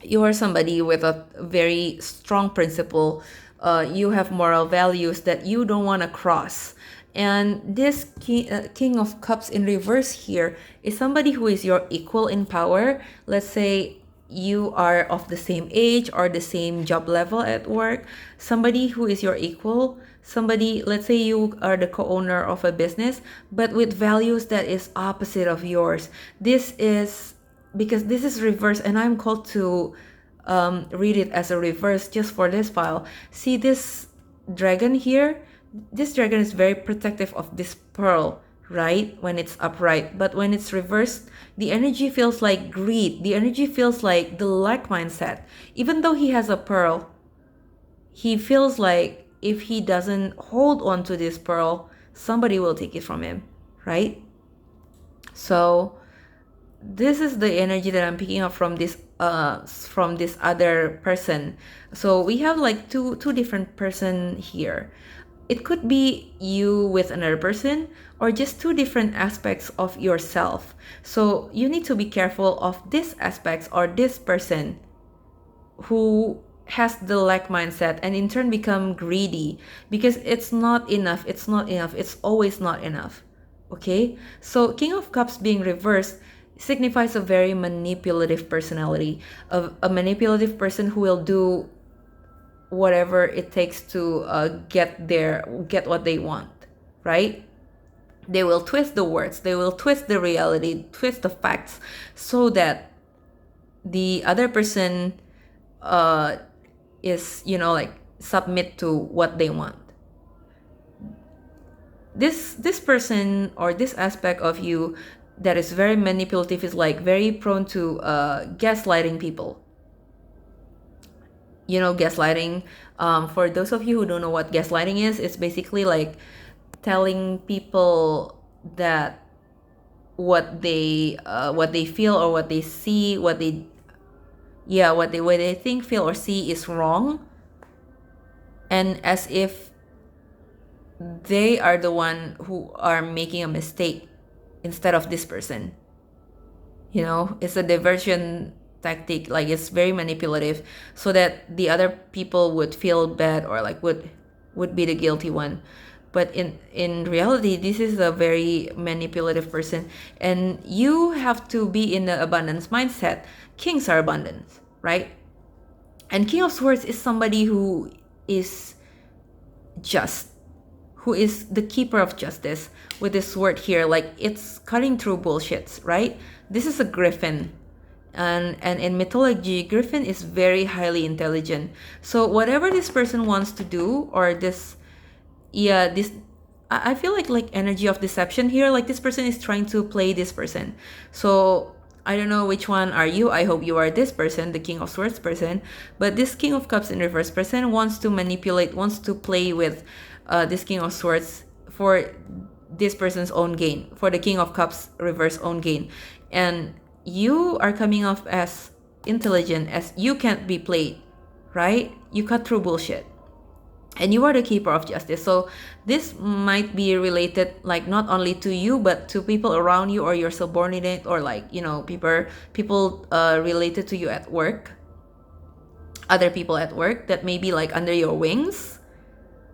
You are somebody with a very strong principle. You have moral values that you don't want to cross. And this King of Cups in reverse here is somebody who is your equal in power. Let's say you are of the same age or the same job level at work. Somebody who is your equal. Somebody, let's say you are the co-owner of a business, but with values that is opposite of yours. This is because this is reverse, and I'm called to read it as a reverse just for this file. See this dragon here? This dragon is very protective of this pearl, right? When it's upright. But when it's reversed, the energy feels like greed. The energy feels like the lack mindset. Even though he has a pearl, he feels like if he doesn't hold on to this pearl, somebody will take it from him, right? So this is the energy that I'm picking up from this other person. So we have like two different person here. It could be you with another person, or just two different aspects of yourself. So you need to be careful of this aspects or this person who has the lack mindset and in turn become greedy because it's not enough, it's always not enough. Okay, so King of Cups being reversed signifies a very manipulative personality, of a manipulative person who will do whatever it takes to get what they want, right? They will twist the words, they will twist the reality, twist the facts, so that the other person is, you know, like submit to what they want. This person or this aspect of you that is very manipulative is like very prone to gaslighting people. You know, gaslighting, for those of you who don't know what gaslighting is, it's basically like telling people that what they feel or what they see, what they think, feel, or see is wrong, and as if they are the one who are making a mistake instead of this person. You know, it's a diversion tactic, like it's very manipulative, so that the other people would feel bad or like would be the guilty one. But in reality, this is a very manipulative person, and you have to be in the abundance mindset. Kings are abundant, right? And King of Swords is somebody who is just, who is the keeper of justice. With this sword here, like it's cutting through bullshits, right? This is a griffin, and in mythology, griffin is very highly intelligent. So whatever this person wants to do, or this, yeah, this, I feel like energy of deception here, like this person is trying to play this person. So I don't know which one are you. I hope you are this person, the King of Swords person. But this King of Cups in reverse person wants to manipulate, wants to play with this King of Swords for this person's own gain, for the King of Cups reverse own gain. And you are coming off as intelligent, as you can't be played, right? You cut through bullshit, and you are the keeper of justice. So this might be related, like not only to you but to people around you, or your subordinate, or like, you know, people related to you at work, other people at work that may be like under your wings,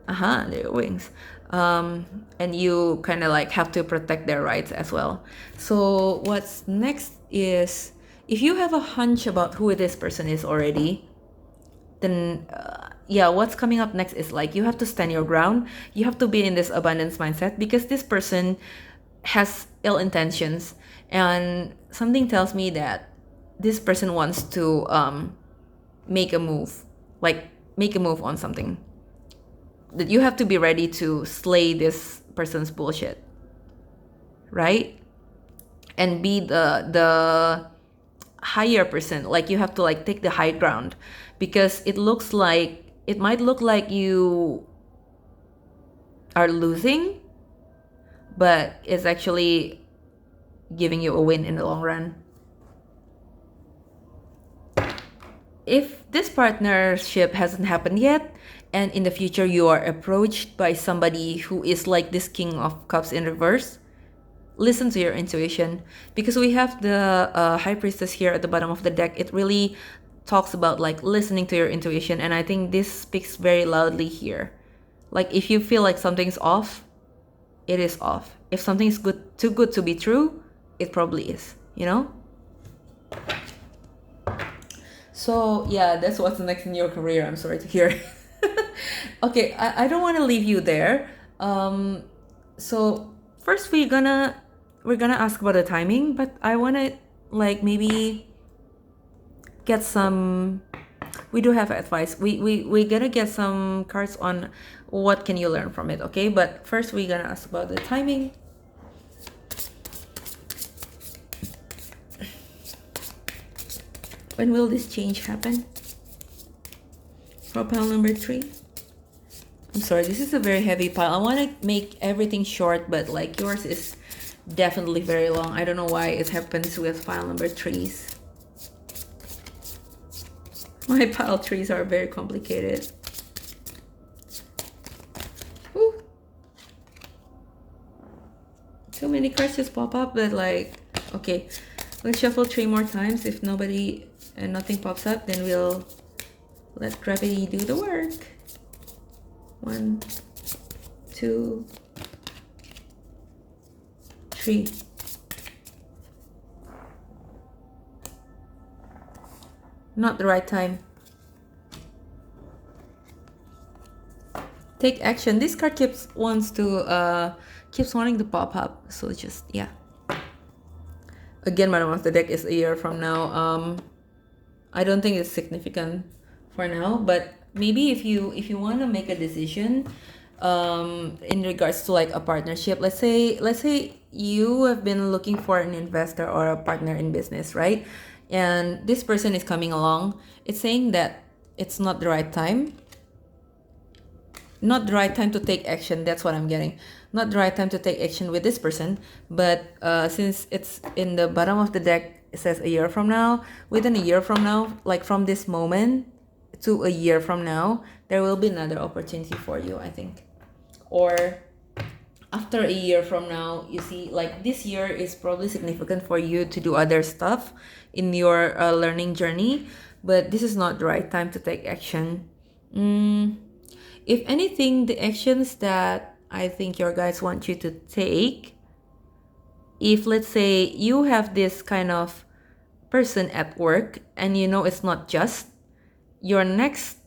under your wings, and you kind of like have to protect their rights as well. So what's next is, if you have a hunch about who this person is already, then yeah, what's coming up next is like you have to stand your ground. You have to be in this abundance mindset, because this person has ill intentions, and something tells me that this person wants to make a move, like make a move on something, that you have to be ready to slay this person's bullshit, right? And be the higher person. Like you have to like take the high ground, because it might look like you are losing, but it's actually giving you a win in the long run. If this partnership hasn't happened yet, and in the future you are approached by somebody who is like this King of Cups in reverse, listen to your intuition, because we have the High Priestess here at the bottom of the deck. It really talks about like listening to your intuition, and I think this speaks very loudly here. Like if you feel like something's off, it is off. If something is too good to be true, it probably is, you know? So yeah, that's what's next in your career. I'm sorry to hear. Okay, I don't want to leave you there. So first we're gonna ask about the timing, but I want to like maybe get some, we do have advice. We're gonna get some cards on what can you learn from it, okay? But first we're gonna ask about the timing. When will this change happen? For pile number 3. I'm sorry, this is a very heavy pile. I want to make everything short, but like yours is definitely very long. I don't know why it happens with pile number 3s. My pile 3s are very complicated. Whew. Too many cards just pop up, but like, okay, let's shuffle 3 more times. If nobody and nothing pops up, then we'll let gravity do the work. 1, 2, 3. Not the right time. take action. This card keeps wanting to pop up, so just yeah. Again, bottom of the deck is a year from now. I don't think it's significant for now, but maybe if you want to make a decision in regards to like a partnership, let's say you have been looking for an investor or a partner in business, right? And this person is coming along. It's saying that it's not the right time, not the right time to take action. That's what I'm getting. Not the right time to take action with this person. But since it's in the bottom of the deck, it says a year from now. Within a year from now, like from this moment to a year from now, there will be another opportunity for you, I think. Or after a year from now, you see, like this year is probably significant for you to do other stuff in your learning journey, but this is not the right time to take action. If anything, the actions that I think your guides want you to take, if let's say you have this kind of person at work and you know it's not just, your next,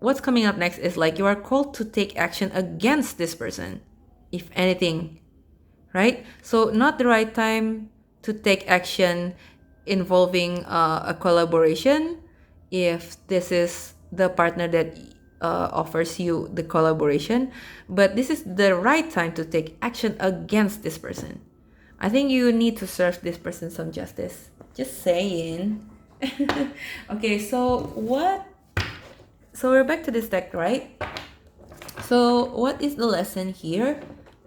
what's coming up next is like you are called to take action against this person, if anything, right? So not the right time to take action involving a collaboration if this is the partner that offers you the collaboration, but this is the right time to take action against this person. I think you need to serve this person some justice. Just saying. Okay, so we're back to this deck, right? So what is the lesson here?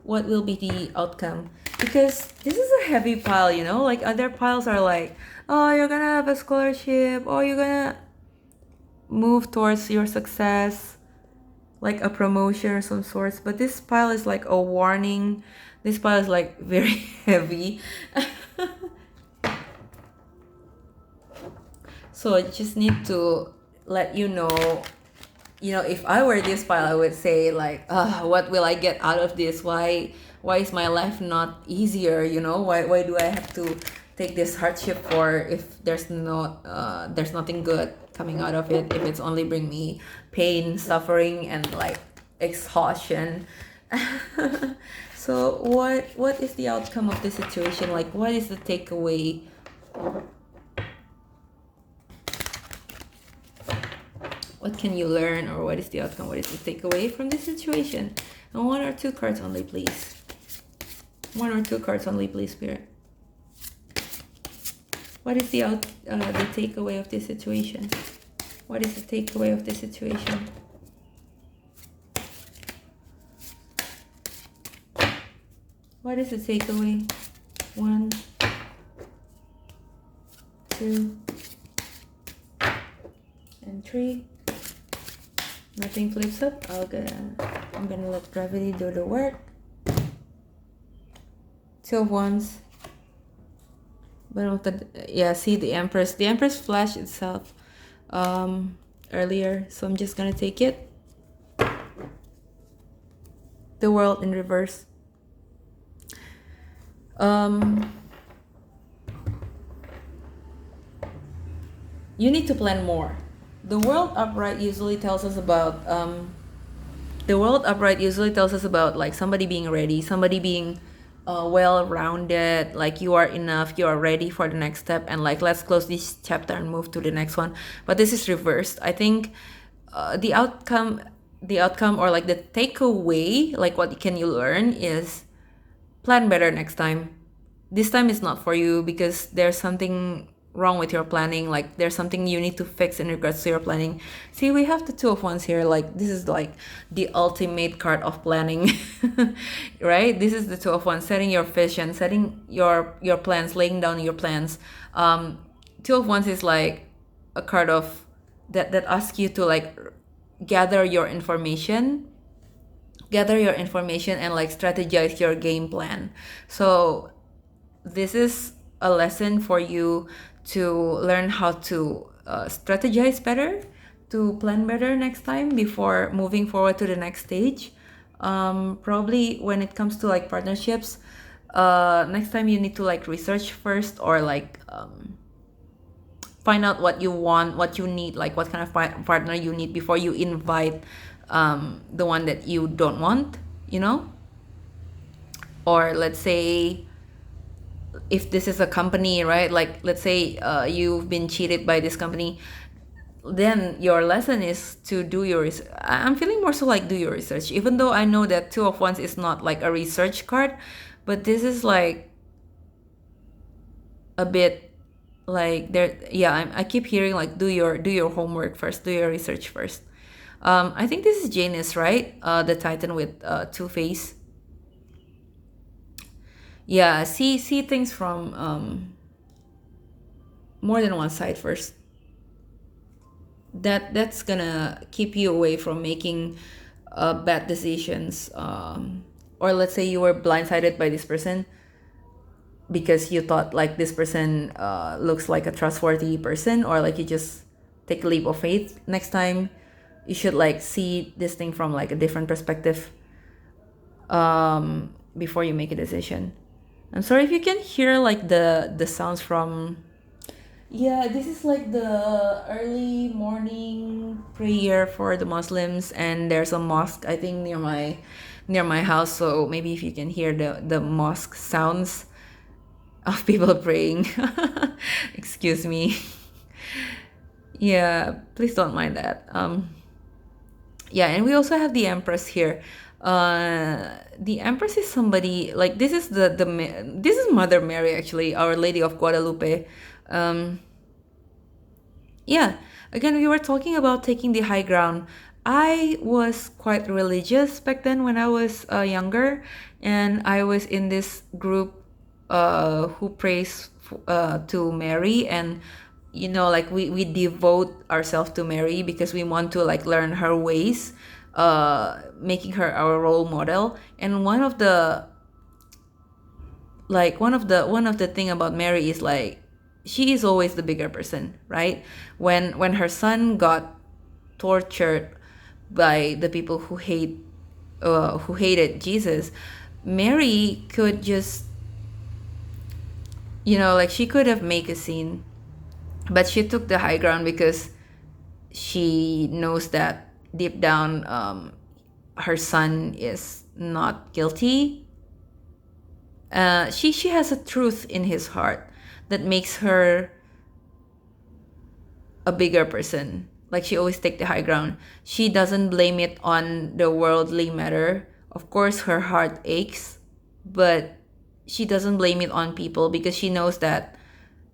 What will be the outcome? Because this is a heavy pile, you know, like other piles are like, oh, you're gonna have a scholarship, or you're gonna move towards your success, like a promotion or some sorts. But this pile is like a warning. This pile is like very heavy. So I just need to let you know, if I were this pile, I would say like, what will I get out of this? Why is my life not easier? Why do I have to take this hardship for if there's nothing good coming out of it, if it's only bring me pain, suffering, and like exhaustion. So what is the outcome of the situation? Like, what is the takeaway? What can you learn, or what is the outcome? What is the takeaway from this situation? And one or two cards only, please. One or two cards only, please, Spirit. What is the takeaway of this situation? What is the takeaway of this situation? What is the takeaway? 1, 2, and 3. Nothing flips up. I'm gonna let gravity do the work. 2 of Wands. See the Empress. The Empress flashed itself earlier, so I'm just gonna take it. The World in reverse. You need to plan more. The World upright usually tells us about like somebody being ready, somebody being well-rounded, like you are enough, you are ready for the next step, and like let's close this chapter and move to the next one. But this is reversed. I think the outcome or like the takeaway, like what can you learn is plan better next time. This time is not for you because there's something wrong with your planning. Like there's something you need to fix in regards to your planning. See, we have the 2 of Wands here. Like this is like the ultimate card of planning. Right? This is the 2 of Wands, setting your vision, setting your plans, laying down your plans. 2 of Wands is like a card of that asks you to like gather your information and like strategize your game plan. So this is a lesson for you to learn how to strategize better, to plan better next time before moving forward to the next stage. Probably when it comes to like partnerships, next time you need to like research first, or like find out what you want, what you need, like what kind of partner you need before you invite the one that you don't want, you know? Or let's say if this is a company, right? Like let's say you've been cheated by this company, then your lesson is to do your I'm feeling more so like do your research, even though I know that two of wands is not like a research card, but this is like a bit like there. Yeah, I keep hearing like do your homework first, do your research first. I think this is Janus, right? The Titan with two-face. Yeah, see things from more than one side first. That's gonna keep you away from making bad decisions. Or let's say you were blindsided by this person because you thought like this person looks like a trustworthy person, or like you just take a leap of faith. Next time you should like see this thing from like a different perspective before you make a decision. I'm sorry if you can hear like the sounds from. Yeah, this is like the early morning prayer for the Muslims, and there's a mosque I think near my house. So maybe if you can hear the mosque sounds of people praying, excuse me. Yeah, please don't mind that. Yeah, and we also have the Empress here. The Empress is somebody like this is this is Mother Mary, actually, Our Lady of Guadalupe. Um, yeah, again, we were talking about taking the high ground. I was quite religious back then when I was younger, and I was in this group who prays to Mary, and like we devote ourselves to Mary because we want to like learn her ways, making her our role model. And one of the thing about Mary is like she is always the bigger person, right? When her son got tortured by the people who hated Jesus, Mary could just like she could have made a scene, but she took the high ground because she knows that deep down her son is not guilty. She has a truth in his heart that makes her a bigger person. Like she always take the high ground. She doesn't blame it on the worldly matter. Of course her heart aches, but she doesn't blame it on people because she knows that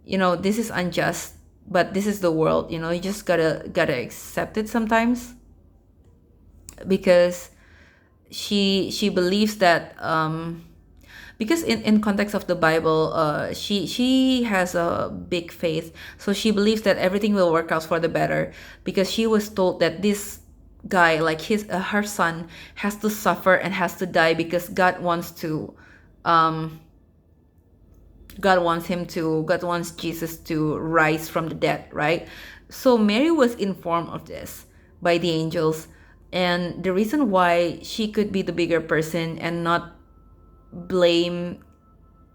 this is unjust, but this is the world. You just gotta accept it sometimes, because she believes that because in context of the Bible, she has a big faith, so she believes that everything will work out for the better, because she was told that this guy, like her son, has to suffer and has to die because God wants Jesus to rise from the dead, right? So Mary was informed of this by the angels, and the reason why she could be the bigger person and not blame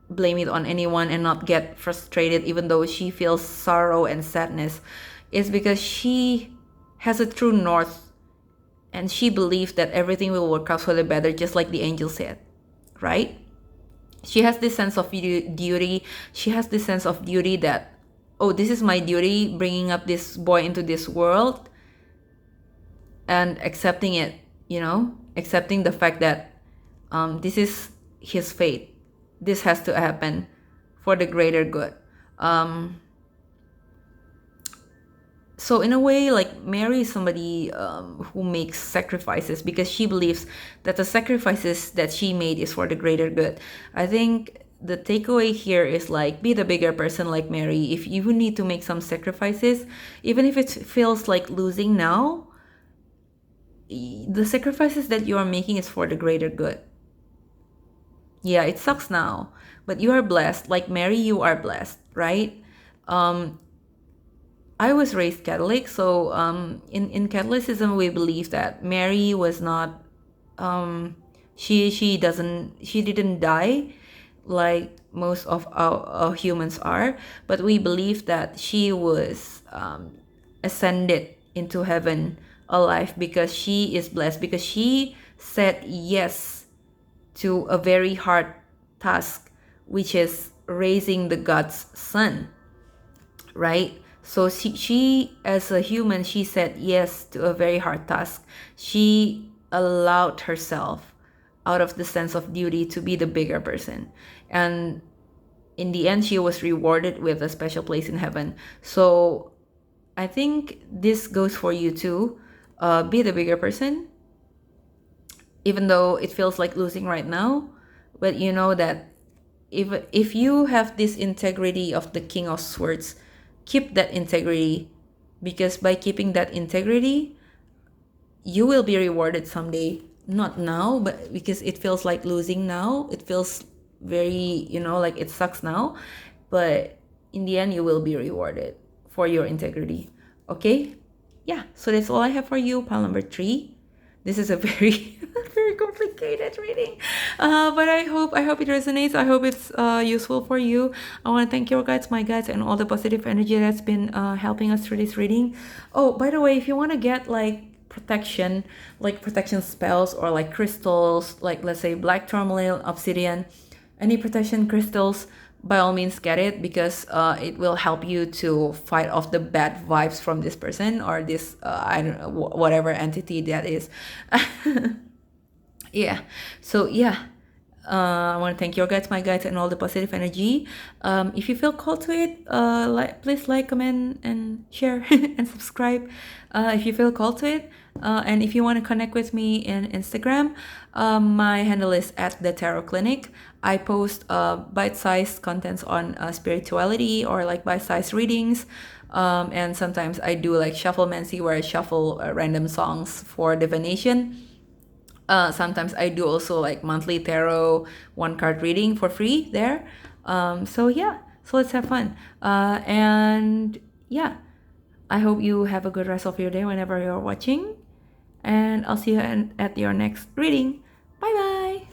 it on anyone and not get frustrated even though she feels sorrow and sadness is because she has a true north, and she believes that everything will work out for the better, just like the angel said, right? She has this sense of duty. She has this sense of duty that, oh, this is my duty, bringing up this boy into this world, and accepting it, accepting the fact that this is his fate. This has to happen for the greater good. So in a way, like Mary is somebody who makes sacrifices because she believes that the sacrifices that she made is for the greater good. I think the takeaway here is like be the bigger person like Mary. If you need to make some sacrifices, even if it feels like losing now, the sacrifices that you are making is for the greater good. Yeah, it sucks now, but you are blessed. Like Mary, you are blessed, right? I was raised Catholic, so in Catholicism we believe that Mary was not she didn't die like most of our humans are, but we believe that she was ascended into heaven alive because she is blessed, because she said yes to a very hard task, which is raising the God's son, right? So she as a human, she said yes to a very hard task. She allowed herself out of the sense of duty to be the bigger person. And in the end, she was rewarded with a special place in heaven. So I think this goes for you too. Be the bigger person, even though it feels like losing right now. But you know that if you have this integrity of the King of Swords, keep that integrity, because by keeping that integrity, you will be rewarded someday. Not now, but because it feels like losing now. It feels very, like it sucks now. But in the end, you will be rewarded for your integrity. Okay? Yeah, so that's all I have for you, pile number 3. This is a very very complicated reading, but I hope it resonates. I hope it's useful for you. I want to thank your guides, my guides, and all the positive energy that's been helping us through this reading. Oh, by the way, if you want to get like protection spells, or like crystals, like let's say black tourmaline, obsidian, any protection crystals, by all means get it, because it will help you to fight off the bad vibes from this person, or this I don't know, whatever entity that is. Yeah, so yeah, I want to thank your guides, my guides, and all the positive energy. If you feel called to it, please like, comment, and share and subscribe if you feel called to it. And if you want to connect with me in Instagram, my handle is at the Tarot Clinic. I post bite-sized contents on spirituality, or like bite-sized readings. And sometimes I do like shufflemancy, where I shuffle random songs for divination. Sometimes I do also like monthly tarot 1-card reading for free there. So yeah, so let's have fun. And yeah, I hope you have a good rest of your day whenever you're watching. And I'll see you at your next reading. Bye bye.